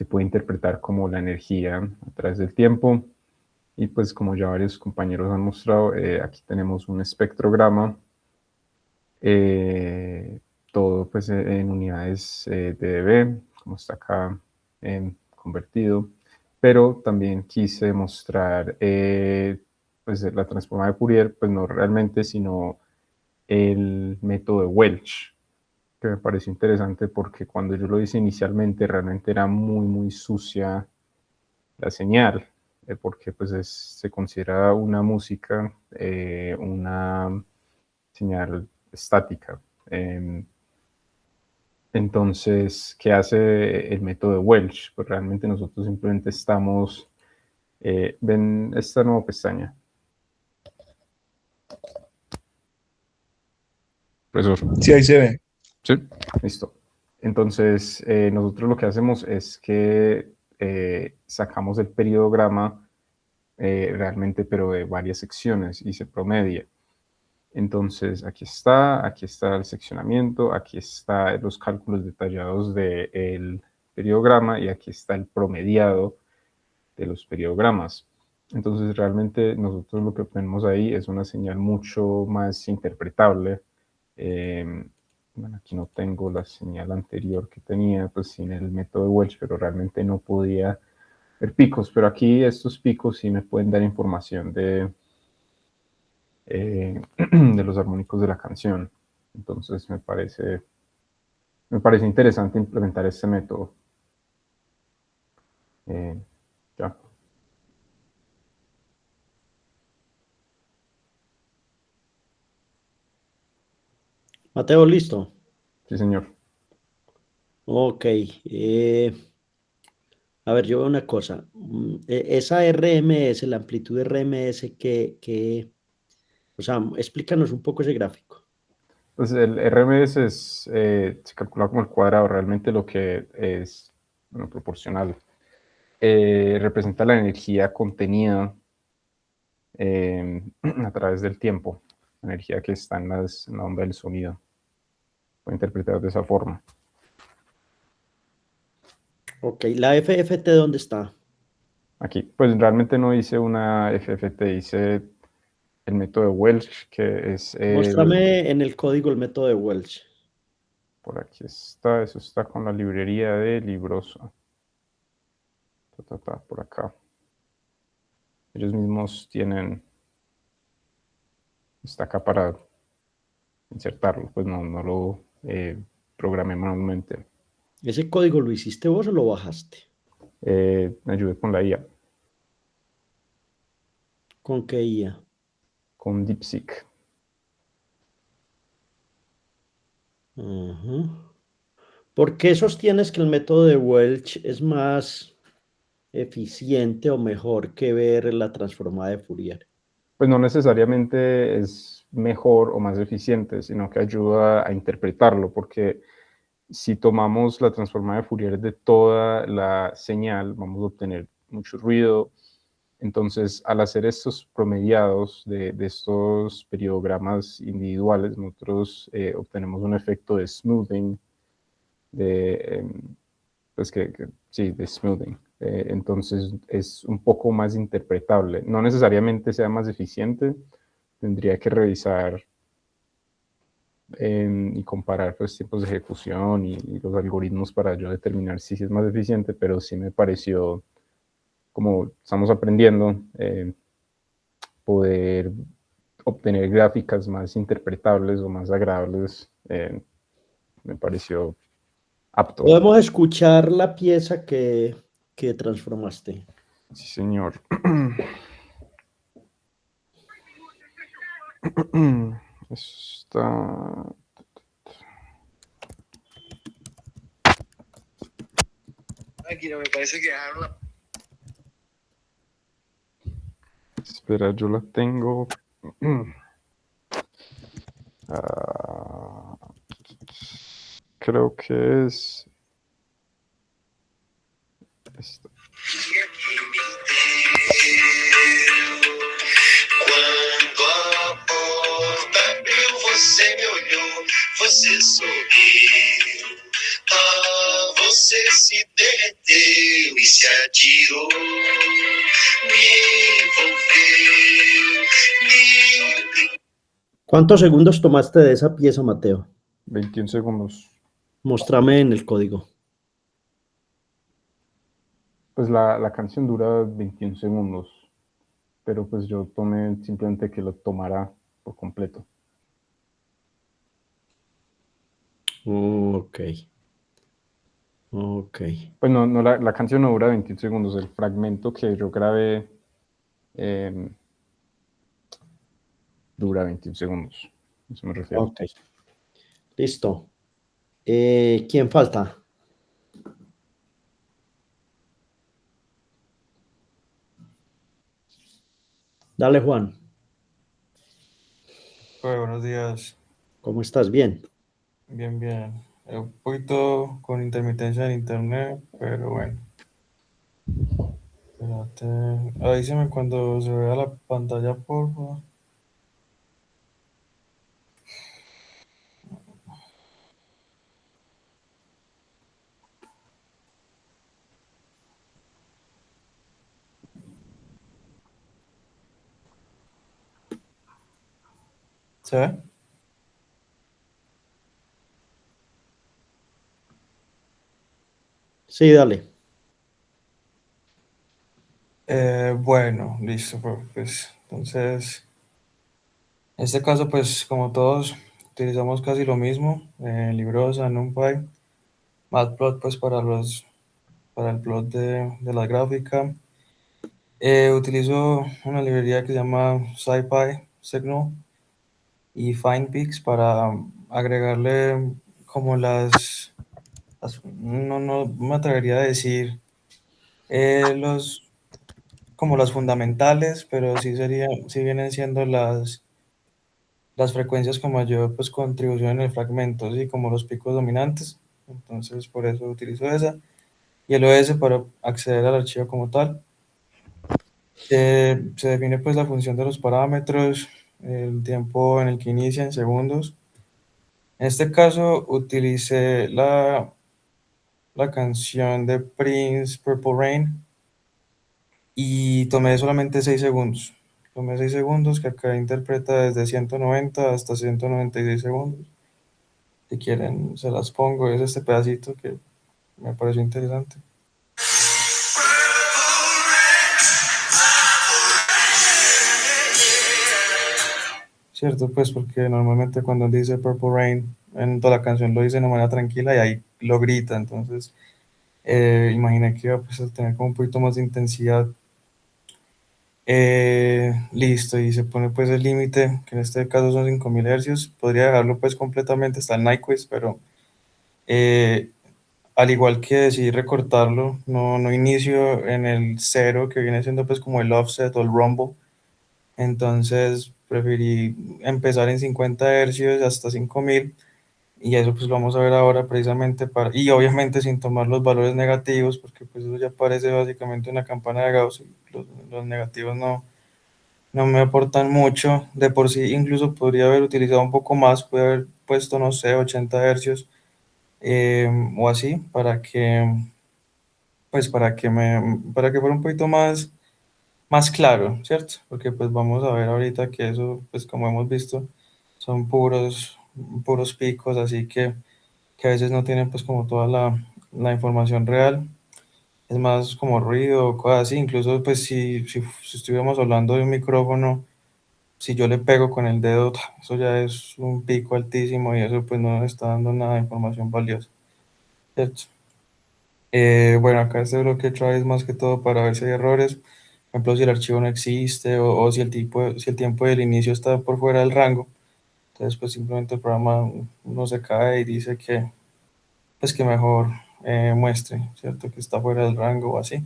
puede interpretar como la energía a través del tiempo. Y pues como ya varios compañeros han mostrado, aquí tenemos un espectrograma, todo pues en unidades de dB, como está acá convertido, pero también quise mostrar pues la transformada de Fourier, pues no realmente, sino el método de Welch, que me pareció interesante porque cuando yo lo hice inicialmente realmente era muy sucia la señal, porque pues se considera una música, una señal estática. Entonces, ¿qué hace el método de Welch? Pues realmente nosotros simplemente estamos, ven esta nueva pestaña. Profesor. Sí, ahí se ve. Sí, listo. Entonces, nosotros lo que hacemos es que sacamos el periodograma realmente, pero de varias secciones y se promedia. Entonces, aquí está el seccionamiento, aquí están los cálculos detallados del periodograma y aquí está el promediado de los periodogramas. Entonces, realmente nosotros lo que obtenemos ahí es una señal mucho más interpretable. Bueno, aquí no tengo la señal anterior que tenía, pues sin el método de Welch, pero realmente no podía ver picos, pero aquí estos picos sí me pueden dar información de los armónicos de la canción. Entonces me parece interesante implementar este método. Ya. Mateo, listo. Sí, señor. Ok. A ver, yo veo una cosa. Esa RMS, la amplitud de RMS, o sea, explícanos un poco ese gráfico. Pues el RMS se calcula como el cuadrado, realmente lo que es bueno, proporcional. Representa la energía contenida a través del tiempo, la energía que está en la onda del sonido. Puede interpretar de esa forma. Ok, la FFT, ¿dónde está? Aquí, pues realmente no hice una FFT, hice el método de Welch, que es Muéstrame en el código el método de Welch. por aquí está, eso está con la librería de Librosa. Por acá. Ellos mismos tienen, está acá para insertarlo, pues no lo programé manualmente. ¿Ese código lo hiciste vos o lo bajaste? Me ayudé con la IA, ¿Con qué IA? con DeepSeek. Ujú. ¿Por qué sostienes que el método de Welch es más eficiente o mejor que ver la transformada de Fourier? Pues no necesariamente es mejor o más eficiente, sino que ayuda a interpretarlo, porque si tomamos la transformada de Fourier de toda la señal, vamos a obtener mucho ruido. Entonces, al hacer estos promediados de estos periodogramas individuales, nosotros obtenemos un efecto de smoothing, pues sí, de smoothing. Entonces, es un poco más interpretable. No necesariamente sea más eficiente, tendría que revisar y comparar pues, tiempos de ejecución y los algoritmos para yo determinar si es más eficiente, pero sí me pareció, como estamos aprendiendo, poder obtener gráficas más interpretables o más agradables, me pareció apto. Podemos escuchar la pieza que transformaste. Sí, señor. Está... Tranquilo, me parece que dejaron la... Espera, yo la tengo. Creo que es esta. Quando a porta abriu, você me olhou, você sorriu. Ah, você se derreteu e se atirou, me envolveu, me... ¿Cuántos segundos tomaste de esa pieza, Mateo? 21 segundos. Móstrame en el código. Pues la canción dura 21 segundos, pero pues yo tomé simplemente que lo tomara por completo. Ok. Ok. Pues no, la canción no dura 21 segundos, el fragmento que yo grabé dura 21 segundos. A eso me refiero. Ok. Listo. ¿Quién falta? Dale, Juan. Hola, buenos días. ¿Cómo estás? Bien. Bien, bien. Un poquito con intermitencia en internet, pero bueno. Espérate. Avísame cuando se vea la pantalla, por favor. ¿Se ve? Sí, dale. Bueno, listo. Pues entonces, en este caso, pues como todos, utilizamos casi lo mismo. Librosa, NumPy, Matplot, pues para el plot de la gráfica. Utilizo una librería que se llama SciPy Signal y FinePix para agregarle como no me atrevería a decir como las fundamentales, pero sí vienen siendo las frecuencias con mayor pues, contribución en el fragmento, ¿sí? Como los picos dominantes. Entonces por eso utilizo esa. Y el OS para acceder al archivo como tal. Se define pues la función de los parámetros, el tiempo en el que inicia en segundos. En este caso utilicé la canción de Prince, Purple Rain, y tomé solamente 6 segundos. Tomé 6 segundos, que acá interpreta desde 190 hasta 196 segundos. Si quieren, se las pongo. Es este pedacito que me pareció interesante. Cierto, pues porque normalmente cuando dice Purple Rain en toda la canción lo dice de manera tranquila y ahí lo grita, entonces imaginé que iba pues, a tener como un poquito más de intensidad. Listo, y se pone pues el límite, que en este caso son 5000 Hz. Podría dejarlo pues completamente hasta el Nyquist, pero al igual que decidí recortarlo, no inicio en el cero, que viene siendo pues como el offset o el rumble. Entonces preferí empezar en 50 hercios hasta 5000, y eso pues lo vamos a ver ahora precisamente y obviamente sin tomar los valores negativos, porque pues eso ya parece básicamente una campana de Gauss, y los negativos no me aportan mucho. De por sí incluso podría haber utilizado un poco más, puede haber puesto, no sé, 80 hercios o así, pues para que fuera un poquito más claro, ¿cierto? Porque pues vamos a ver ahorita que eso, pues como hemos visto, son puros picos, así que a veces no tienen pues como toda la información real. Es más como ruido o cosas así. Incluso pues si estuviéramos hablando de un micrófono, si yo le pego con el dedo, eso ya es un pico altísimo y eso pues no nos está dando nada de información valiosa, ¿cierto? Bueno, acá este bloque trae es más que todo para ver si hay errores. Por ejemplo, si el archivo no existe o si el tiempo del inicio está por fuera del rango. Entonces, pues simplemente el programa no se cae y dice pues que mejor muestre, ¿cierto? Que está fuera del rango o así.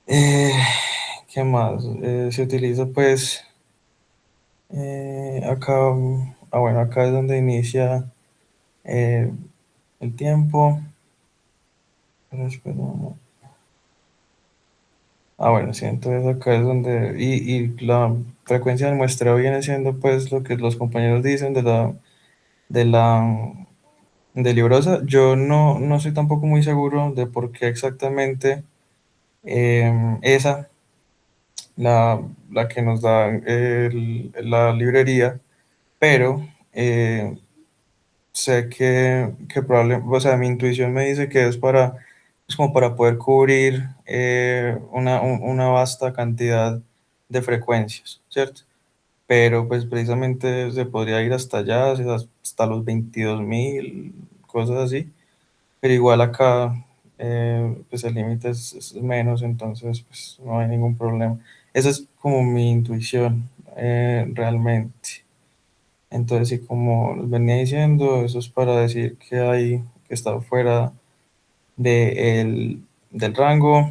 Eh, ¿Qué más? Se utiliza pues acá, bueno, acá es donde inicia eh, el tiempo. Pero espera, no. Bueno, sí, entonces acá es donde, y la frecuencia del muestreo viene siendo pues lo que los compañeros dicen de la, de Librosa. Yo no soy tampoco muy seguro de por qué exactamente esa, la que nos da la librería, pero sé que probablemente, o sea, mi intuición me dice que es es como para poder cubrir una vasta cantidad de frecuencias, ¿cierto? Pero pues precisamente se podría ir hasta allá, hasta los 22.000, cosas así, pero igual acá pues el límite es menos, entonces pues no hay ningún problema. Esa es como mi intuición realmente. Entonces, sí, como les venía diciendo, eso es para decir que está fuera del rango,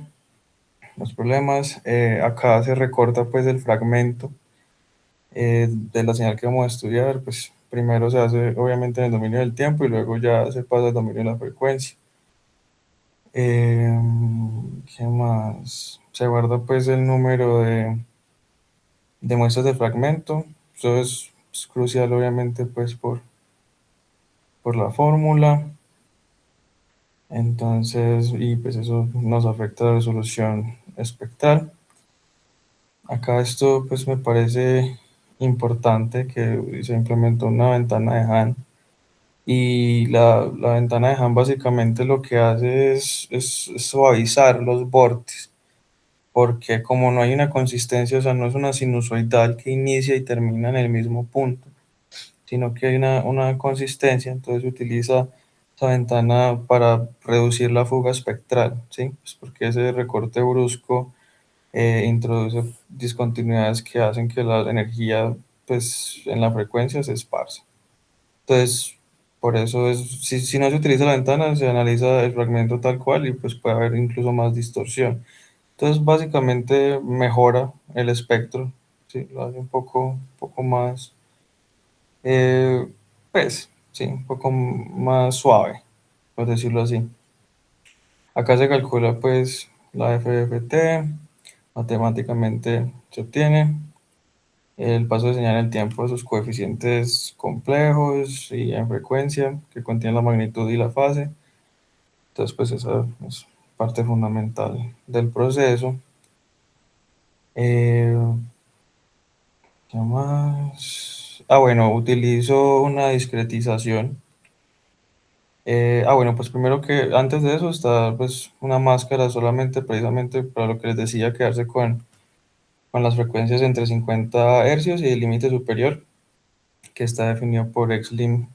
los problemas. Acá se recorta pues el fragmento de la señal que vamos a estudiar. Pues primero se hace obviamente en el dominio del tiempo y luego ya se pasa al dominio de la frecuencia. ¿Qué más? Se guarda pues el número de muestras de fragmento. Eso es crucial obviamente pues por la fórmula. Entonces, y pues eso nos afecta la resolución espectral. Acá esto pues me parece importante que se implementó una ventana de Hahn, y la ventana de Hahn básicamente lo que hace es suavizar los vórtices, porque como no hay una consistencia, o sea, no es una sinusoidal que inicia y termina en el mismo punto, sino que hay una consistencia, entonces se utiliza esa ventana para reducir la fuga espectral, ¿sí? Pues porque ese recorte brusco introduce discontinuidades que hacen que la energía pues, en la frecuencia se esparza. Entonces, por eso si no se utiliza la ventana, se analiza el fragmento tal cual y pues puede haber incluso más distorsión. Entonces, básicamente mejora el espectro, ¿sí? Lo hace un poco más eh, pues sí, un poco más suave, por decirlo así. Acá se calcula pues la FFT, matemáticamente se obtiene el paso de señal en el tiempo de sus coeficientes complejos y en frecuencia, que contienen la magnitud y la fase. Entonces pues esa es parte fundamental del proceso. ¿Qué más? Bueno, utilizo una discretización. Bueno, pues primero que antes de eso está pues una máscara solamente precisamente para lo que les decía, quedarse con las frecuencias entre 50 hercios y el límite superior, que está definido por XLIM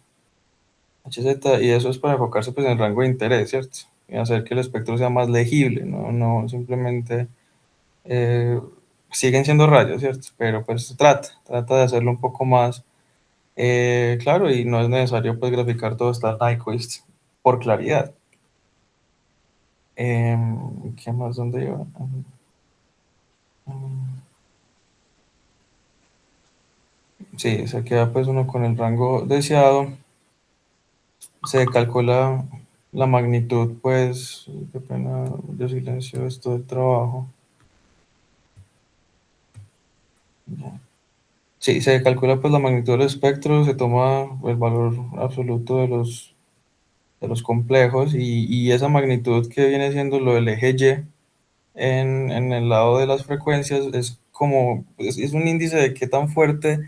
HZ, y eso es para enfocarse pues en el rango de interés, ¿cierto? Y hacer que el espectro sea más legible, no simplemente eh, siguen siendo rayos, ¿cierto? Pero pues trata de hacerlo un poco más claro, y no es necesario pues graficar todo hasta Nyquist, por claridad. ¿Qué más? ¿Dónde iba? Sí, se queda pues uno con el rango deseado. Se calcula la magnitud, pues, qué pena, yo silencio esto del trabajo. Ya. Sí, se calcula pues la magnitud del espectro, se toma el valor absoluto de los complejos y esa magnitud que viene siendo lo del eje Y en el lado de las frecuencias es como, es un índice de qué tan fuerte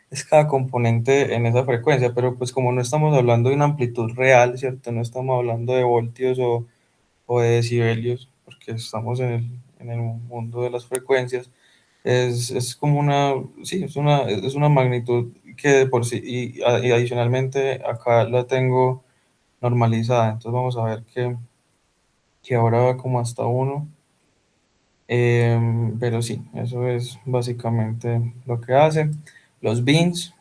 es cada componente en esa frecuencia, pero pues como no estamos hablando de una amplitud real, ¿cierto? No estamos hablando de voltios o de decibelios, porque estamos en el mundo de las frecuencias, es como una, sí, es una magnitud que de por sí, y adicionalmente acá la tengo normalizada, entonces vamos a ver que ahora va como hasta 1. Pero sí, eso es básicamente lo que hace. Los beans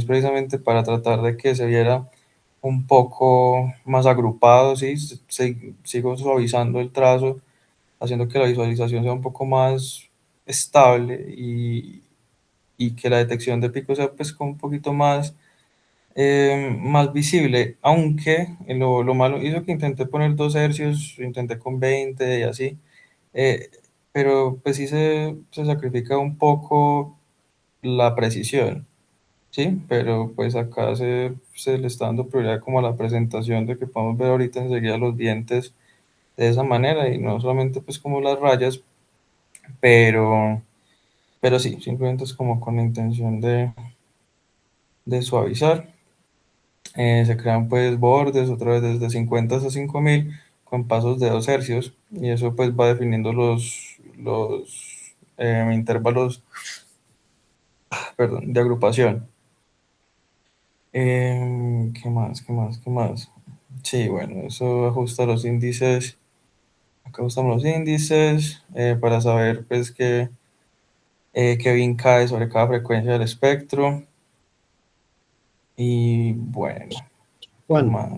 precisamente para tratar de que se viera un poco más agrupado, ¿sí? Sigo suavizando el trazo, haciendo que la visualización sea un poco más estable y que la detección de picos sea pues como un poquito más, más visible, aunque lo malo hizo que intenté poner 2 hercios, intenté con 20 y así, eh, pero pues sí se sacrifica un poco la precisión, ¿sí? Pero pues acá se le está dando prioridad como a la presentación de que podemos ver ahorita enseguida los dientes de esa manera y no solamente pues como las rayas, pero, pero sí, simplemente es como con la intención de suavizar. Se crean pues bordes otra vez desde 50 hasta 5000 con pasos de 2 hercios y eso pues va definiendo los intervalos, perdón, de agrupación. ¿Qué más? ¿Qué más? ¿Qué más? Sí, bueno, eso ajusta los índices. Acá ajustamos los índices para saber pues qué bin cae sobre cada frecuencia del espectro. Y bueno, ¿qué Juan, más?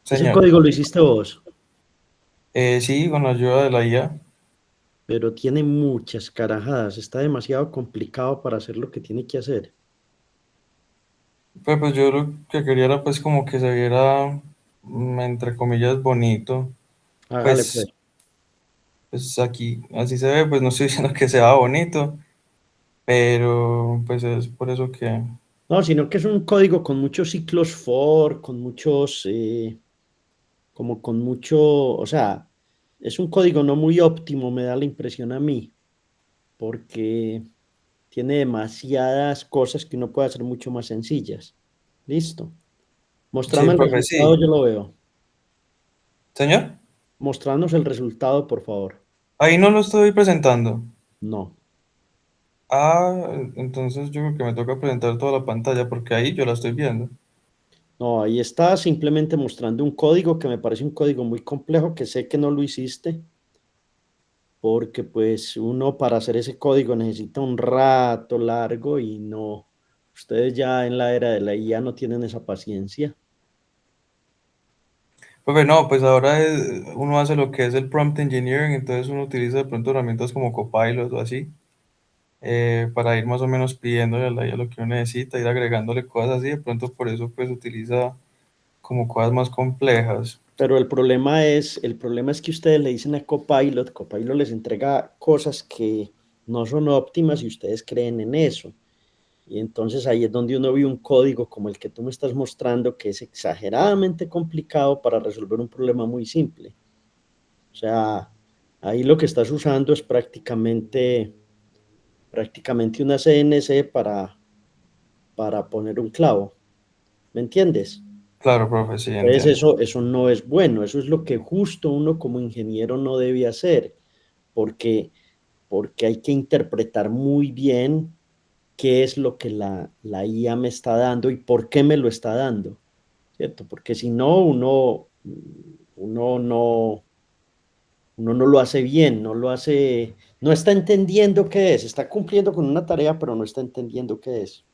ese Señor, código lo hiciste vos, sí, con la ayuda de la IA. pero tiene muchas carajadas. Está demasiado complicado para hacer lo que tiene que hacer. Pues yo lo que quería era pues como que se viera, entre comillas, bonito. Hágale pues. Pues, pues aquí así se ve, pues no estoy diciendo que sea bonito, pero pues es por eso que... No, sino que es un código con muchos ciclos for, con muchos, como con mucho, o sea, es un código no muy óptimo, me da la impresión a mí, porque tiene demasiadas cosas que uno puede hacer mucho más sencillas. Listo. Sí, Mostrame el profe, resultado, sí. yo lo veo. Señor, Mostrarnos el resultado, por favor. ahí no lo estoy presentando. No. Ah, entonces yo creo que me toca presentar toda la pantalla porque ahí yo la estoy viendo. No, ahí está simplemente mostrando un código que me parece un código muy complejo, que sé que no lo hiciste, porque pues uno para hacer ese código necesita un rato largo y no, ustedes ya en la era de la IA no tienen esa paciencia. Profe, no, pues ahora uno hace lo que es el prompt engineering, entonces uno utiliza de pronto herramientas como Copilot o así, para ir más o menos pidiéndole a la IA lo que uno necesita, ir agregándole cosas así, de pronto por eso pues utiliza como cosas más complejas. Pero el problema es que ustedes le dicen a Copilot, Copilot les entrega cosas que no son óptimas y ustedes creen en eso. Y entonces ahí es donde uno ve un código como el que tú me estás mostrando, que es exageradamente complicado para resolver un problema muy simple. O sea, ahí lo que estás usando es prácticamente una CNC para poner un clavo. ¿Me entiendes? Claro, profe, sí, Entonces entiendo. eso no es bueno, eso es lo que justo uno como ingeniero no debe hacer, porque, porque hay que interpretar muy bien qué es lo que la IA me está dando y por qué me lo está dando, ¿cierto? Porque si no, uno no, uno no lo hace bien, no lo hace, no está entendiendo qué es, está cumpliendo con una tarea, pero no está entendiendo qué es.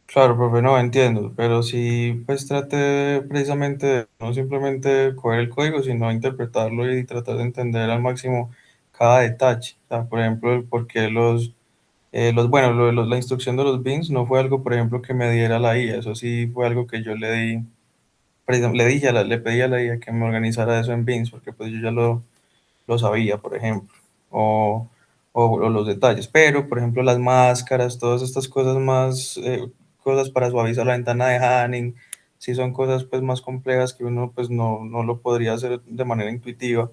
Claro, profe, no entiendo, pero sí, pues trate precisamente de no simplemente coger el código, sino interpretarlo y tratar de entender al máximo cada detalle. O sea, por ejemplo, el por qué bueno, la instrucción de los bins no fue algo, por ejemplo, que me diera la IA, eso sí fue algo que yo le di, le dije le pedí a la IA que me organizara eso en bins, porque pues yo ya lo sabía, por ejemplo, o, o los detalles, pero por ejemplo las máscaras, todas estas cosas más, cosas para suavizar la ventana de Hanning, si son cosas pues más complejas que uno pues no lo podría hacer de manera intuitiva,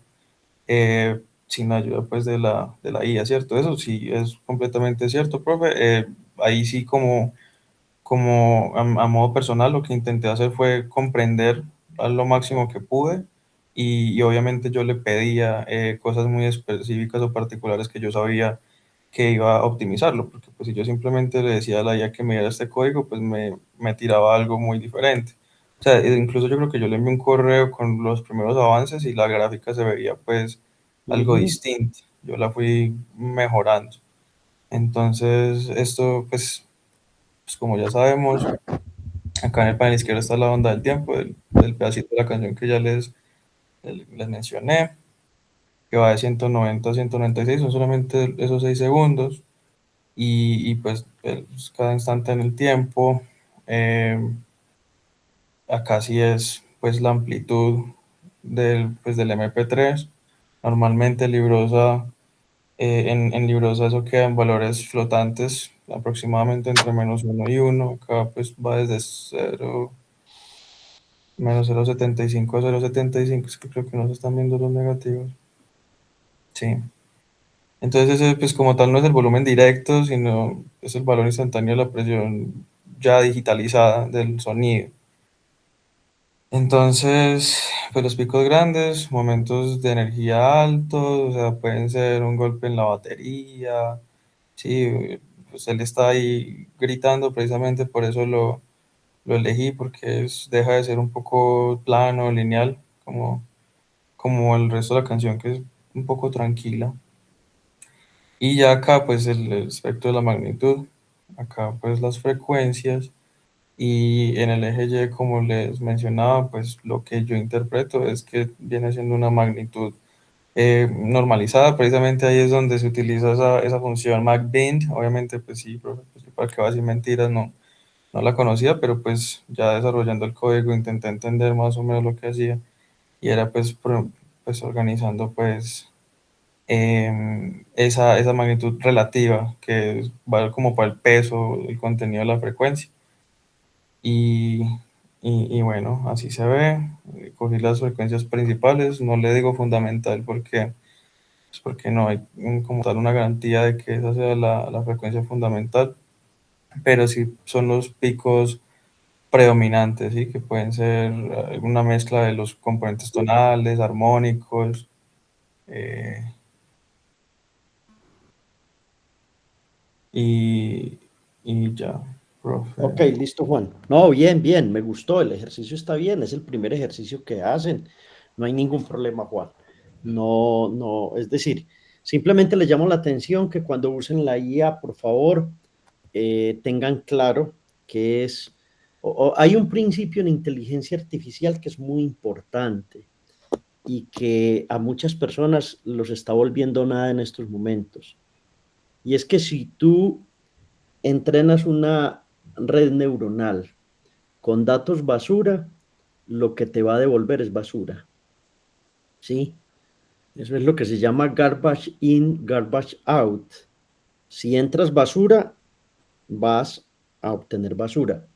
sin ayuda pues de la IA, ¿cierto? Eso sí es completamente cierto, profe. Ahí sí como a modo personal, lo que intenté hacer fue comprender a lo máximo que pude y obviamente yo le pedía cosas muy específicas o particulares que yo sabía que iba a optimizarlo, porque pues si yo simplemente le decía a la IA que me diera este código, pues me tiraba algo muy diferente. O sea, incluso yo creo que yo le envié un correo con los primeros avances y la gráfica se veía pues algo Ujú. distinto. Yo la fui mejorando. Entonces, esto pues como ya sabemos, acá en el panel izquierdo está la onda del tiempo, del pedacito de la canción que ya les mencioné, que va de 190 a 196, son solamente esos 6 segundos, y pues cada instante en el tiempo, eh, acá sí es pues la amplitud del MP3, normalmente Librosa, en Librosa eso queda en valores flotantes, aproximadamente entre -1 y 1, acá pues va desde 0. -0,75 a 0,75, es que creo que no se están viendo los negativos. Sí. Entonces, ese, pues como tal no es el volumen directo, sino es el valor instantáneo de la presión ya digitalizada del sonido. Entonces, pues los picos grandes, momentos de energía altos, o sea, pueden ser un golpe en la batería, sí, pues él está ahí gritando, precisamente por eso lo elegí, porque deja de ser un poco plano, lineal, como el resto de la canción, que es un poco tranquila. Y ya acá, pues el espectro de la magnitud, acá pues las frecuencias, y en el eje Y, como les mencionaba, pues lo que yo interpreto es que viene siendo una magnitud normalizada. Precisamente ahí es donde se utiliza esa función MacBean. Obviamente, pues sí, profe, pues, para que va a decir mentiras, no la conocía, pero pues ya desarrollando el código intenté entender más o menos lo que hacía, y era pues organizando pues esa magnitud relativa que va como para el peso, el contenido de la frecuencia. Y, y bueno, así se ve. Cogí las frecuencias principales, no le digo fundamental porque no hay como tal una garantía de que esa sea la frecuencia fundamental, pero sí son los picos predominantes, ¿sí? Que pueden ser una mezcla de los componentes tonales, armónicos. eh, y, y ya, profe. Ok, listo, Juan. No, bien, bien, me gustó, el ejercicio está bien, es el primer ejercicio que hacen, no hay ningún problema, Juan. No, no, es decir, simplemente les llamo la atención que cuando usen la IA, por favor, tengan claro que hay un principio en inteligencia artificial que es muy importante y que a muchas personas los está volviendo nada en estos momentos. Y es que si tú entrenas una red neuronal con datos basura, lo que te va a devolver es basura. ¿Sí? Eso es lo que se llama garbage in, garbage out. Si entras basura, vas a obtener basura.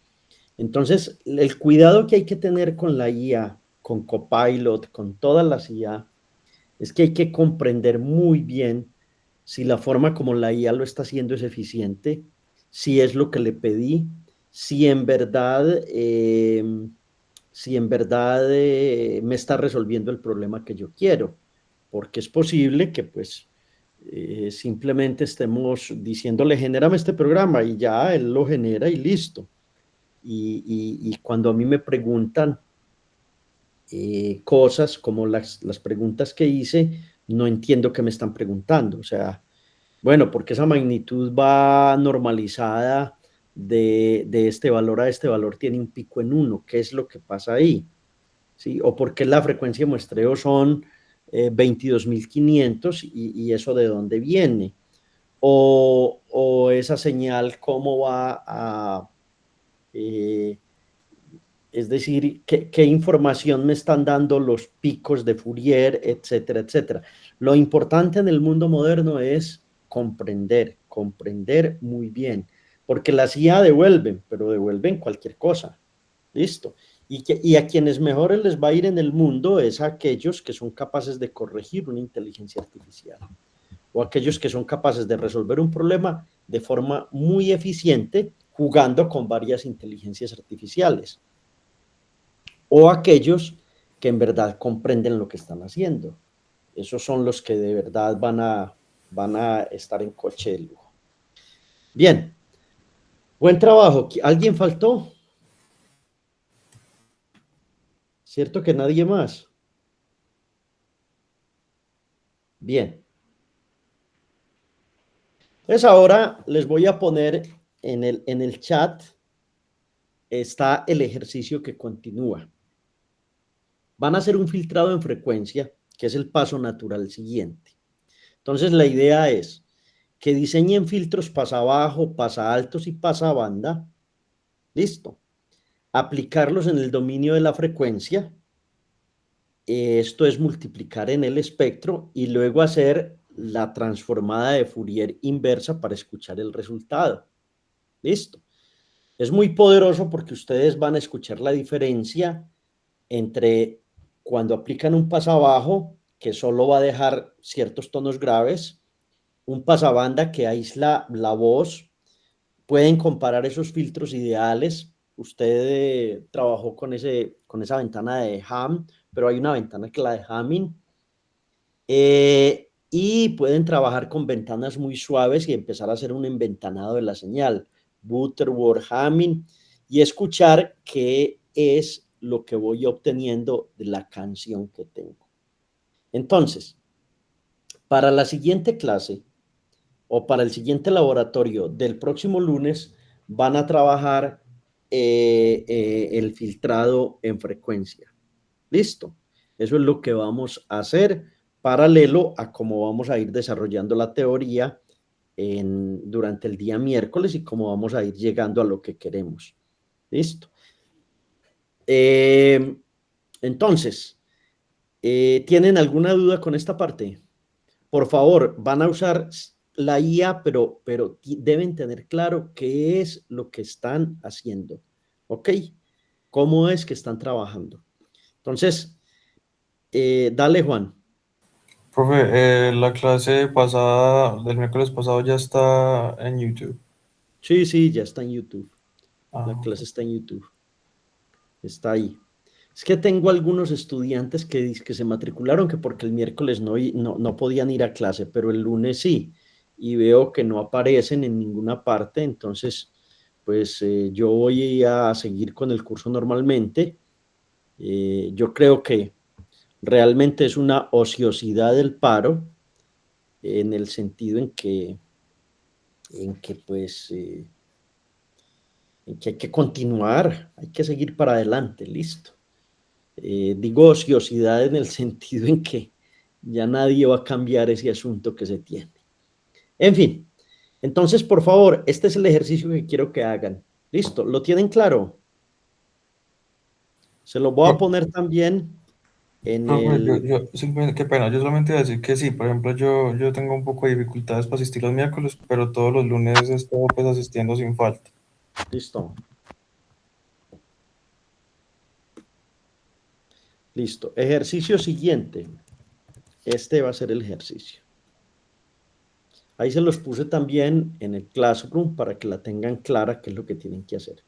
Entonces, el cuidado que hay que tener con la IA, con Copilot, con todas las IA, es que hay que comprender muy bien si la forma como la IA lo está haciendo es eficiente, si es lo que le pedí, si en verdad, me está resolviendo el problema que yo quiero, porque es posible que pues simplemente estemos diciéndole, genérame este programa y ya él lo genera y listo. Y cuando a mí me preguntan cosas como las preguntas que hice, no entiendo qué me están preguntando. O sea, bueno, porque esa magnitud va normalizada de este valor a este valor tiene un pico en 1. ¿Qué es lo que pasa ahí? ¿Sí? O por qué la frecuencia de muestreo son 22.500 y eso de dónde viene. O esa señal cómo va a... es decir, ¿qué información me están dando los picos de Fourier, etcétera, etcétera? Lo importante en el mundo moderno es comprender muy bien, porque las IA devuelven, pero devuelven cualquier cosa. ¿Listo? Y a quienes mejores les va a ir en el mundo es a aquellos que son capaces de corregir una inteligencia artificial, o aquellos que son capaces de resolver un problema de forma muy eficiente jugando con varias inteligencias artificiales, o aquellos que en verdad comprenden lo que están haciendo. Esos son los que de verdad van a estar en coche de lujo. Bien, buen trabajo. ¿Alguien faltó? ¿Cierto que nadie más? Bien. Entonces ahora les voy a poner en el chat, está el ejercicio que continúa. Van a hacer un filtrado en frecuencia, que es el paso natural siguiente. Entonces la idea es que diseñen filtros pasabajo, pasaltos y pasabanda. Listo. Aplicarlos en el dominio de la frecuencia. Esto es multiplicar en el espectro y luego hacer la transformada de Fourier inversa para escuchar el resultado. Listo. Es muy poderoso porque ustedes van a escuchar la diferencia entre cuando aplican un pasabajo, que solo va a dejar ciertos tonos graves, un pasabanda que aísla la voz. Pueden comparar esos filtros ideales. Usted trabajó con esa ventana de Ham, pero hay una ventana que la de Hamming. Y pueden trabajar con ventanas muy suaves y empezar a hacer un enventanado de la señal, Butterworth, Hamming, y escuchar qué es lo que voy obteniendo de la canción que tengo. Entonces, para la siguiente clase o para el siguiente laboratorio del próximo lunes, van a trabajar el filtrado en frecuencia. ¿Listo? Eso es lo que vamos a hacer paralelo a cómo vamos a ir desarrollando la teoría durante el día miércoles y cómo vamos a ir llegando a lo que queremos. ¿Listo? Entonces, ¿tienen alguna duda con esta parte? Por favor, van a usar la IA, pero deben tener claro qué es lo que están haciendo. ¿Ok? ¿Cómo es que están trabajando? Entonces, dale, Juan. Profe, la clase pasada, del miércoles pasado, ya está en YouTube. Sí, ya está en YouTube. Ah, La clase está en YouTube. Está ahí. Es que tengo algunos estudiantes que se matricularon que porque el miércoles no podían ir a clase, pero el lunes sí. Y veo que no aparecen en ninguna parte, entonces, pues yo voy a seguir con el curso normalmente. Yo creo que realmente es una ociosidad del paro, en el sentido en que pues, en que hay que continuar, hay que seguir para adelante, listo. Digo ociosidad en el sentido en que ya nadie va a cambiar ese asunto que se tiene. En fin, entonces, por favor, este es el ejercicio que quiero que hagan. Listo, ¿lo tienen claro? Se lo voy a poner también en profe, simplemente, qué pena, yo solamente iba a decir que sí, por ejemplo, yo tengo un poco de dificultades para asistir los miércoles, pero todos los lunes he estado pues asistiendo sin falta. Listo. Listo. Ejercicio siguiente. Este va a ser el ejercicio. Ahí se los puse también en el Classroom para que la tengan clara qué es lo que tienen que hacer.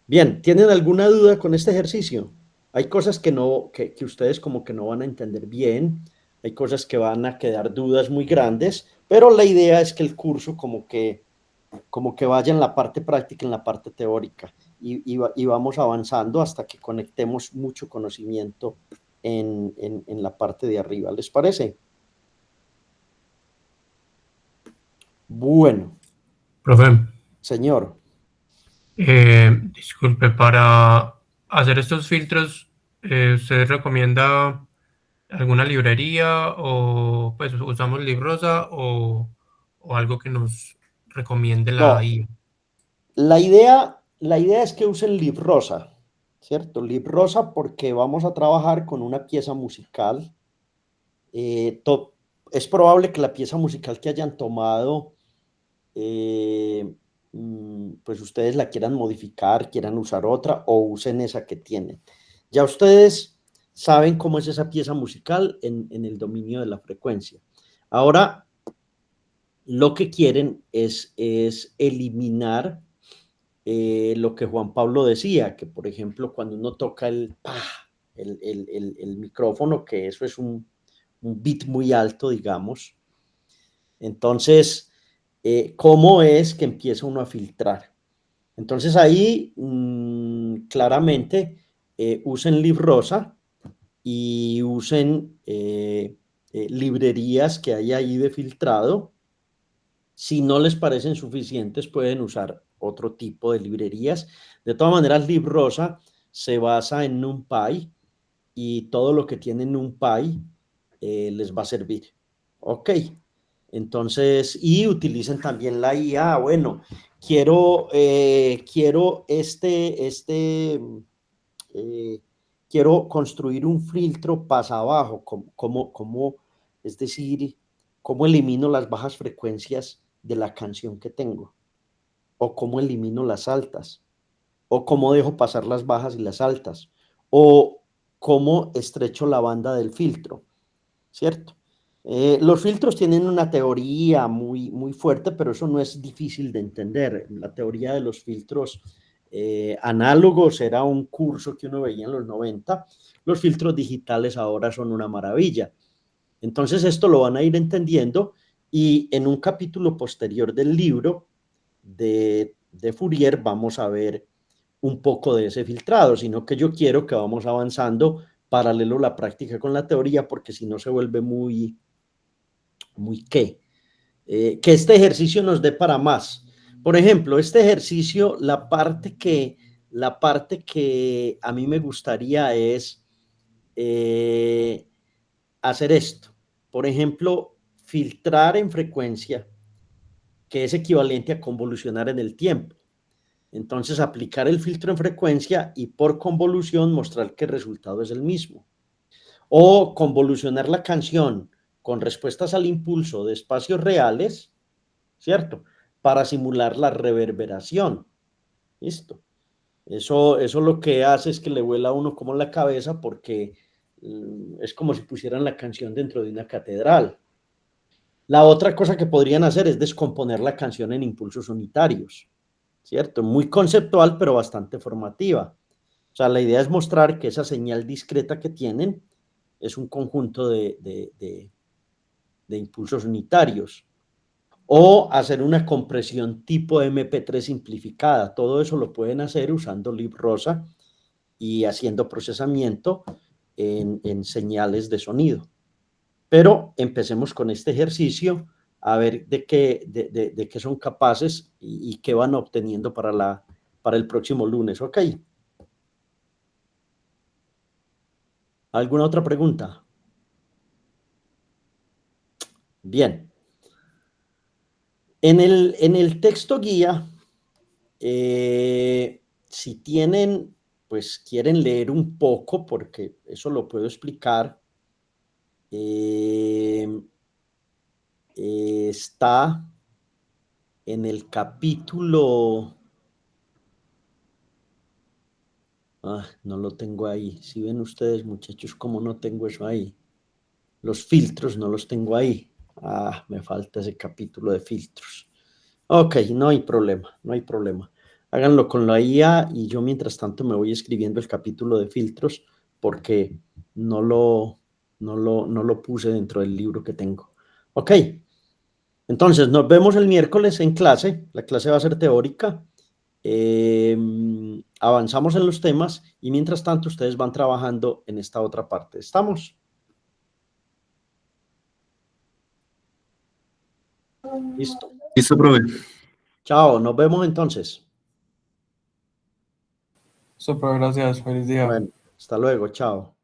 Bien, ¿tienen alguna duda con este ejercicio? Hay cosas que ustedes como que no van a entender bien, hay cosas que van a quedar dudas muy grandes, pero la idea es que el curso como que vaya en la parte práctica, en la parte teórica, y vamos avanzando hasta que conectemos mucho conocimiento en la parte de arriba. ¿Les parece? Bueno. Profe, Señor. Disculpe, para hacer estos filtros, ¿usted recomienda alguna librería o pues usamos Librosa o algo que nos recomiende la No, IA? la idea es que usen Librosa, ¿cierto? Librosa porque vamos a trabajar con una pieza musical. Es probable que la pieza musical que hayan tomado, pues ustedes la quieran modificar, quieran usar otra o usen esa que tienen. Ya ustedes saben cómo es esa pieza musical en el dominio de la frecuencia. Ahora, lo que quieren es eliminar lo que Juan Pablo decía, que por ejemplo cuando uno toca el micrófono, que eso es un bit muy alto, digamos, entonces, ¿cómo es que empieza uno a filtrar? Entonces ahí claramente usen Librosa y usen librerías que hay ahí de filtrado. Si no les parecen suficientes, pueden usar otro tipo de librerías. De todas maneras, Librosa se basa en NumPy y todo lo que tiene NumPy les va a servir. Ok. Entonces, y utilicen también la IA. Bueno, quiero eh, quiero construir un filtro pasa abajo, es decir, cómo elimino las bajas frecuencias de la canción que tengo, o cómo elimino las altas, o cómo dejo pasar las bajas y las altas, o cómo estrecho la banda del filtro, ¿cierto? Los filtros tienen una teoría muy fuerte, pero eso no es difícil de entender. La teoría de los filtros análogos era un curso que uno veía en los 90. Los filtros digitales ahora son una maravilla. Entonces esto lo van a ir entendiendo y en un capítulo posterior del libro de Fourier vamos a ver un poco de ese filtrado, sino que yo quiero que vamos avanzando paralelo la práctica con la teoría, porque si no se vuelve muy que este ejercicio nos dé para más. Por ejemplo, este ejercicio, la parte que a mí me gustaría es hacer esto. Por ejemplo, filtrar en frecuencia, que es equivalente a convolucionar en el tiempo. Entonces, aplicar el filtro en frecuencia y por convolución mostrar que el resultado es el mismo. O convolucionar la canción con respuestas al impulso de espacios reales, ¿cierto? Para simular la reverberación. ¿Listo? Eso lo que hace es que le vuela a uno como la cabeza porque es como si pusieran la canción dentro de una catedral. La otra cosa que podrían hacer es descomponer la canción en impulsos unitarios, ¿cierto? Muy conceptual, pero bastante formativa. O sea, la idea es mostrar que esa señal discreta que tienen es un conjunto de impulsos unitarios. O hacer una compresión tipo MP3 simplificada. Todo eso lo pueden hacer usando Librosa y haciendo procesamiento en señales de sonido. Pero empecemos con este ejercicio a ver de qué son capaces y qué van obteniendo para el próximo lunes. ¿Ok? ¿Alguna otra pregunta? Bien. En el texto guía, si tienen, pues quieren leer un poco, porque eso lo puedo explicar, está en el capítulo, no lo tengo ahí. Si ven ustedes, muchachos, cómo no tengo eso ahí. Los filtros no los tengo ahí. Me falta ese capítulo de filtros. Ok, no hay problema, no hay problema. Háganlo con la IA y yo mientras tanto me voy escribiendo el capítulo de filtros porque no lo puse dentro del libro que tengo. Ok, entonces nos vemos el miércoles en clase. La clase va a ser teórica. Avanzamos en los temas y mientras tanto ustedes van trabajando en esta otra parte. ¿Estamos? Listo. Listo, profe. Chao, nos vemos entonces. Súper, gracias. Feliz día. Bueno, hasta luego, chao.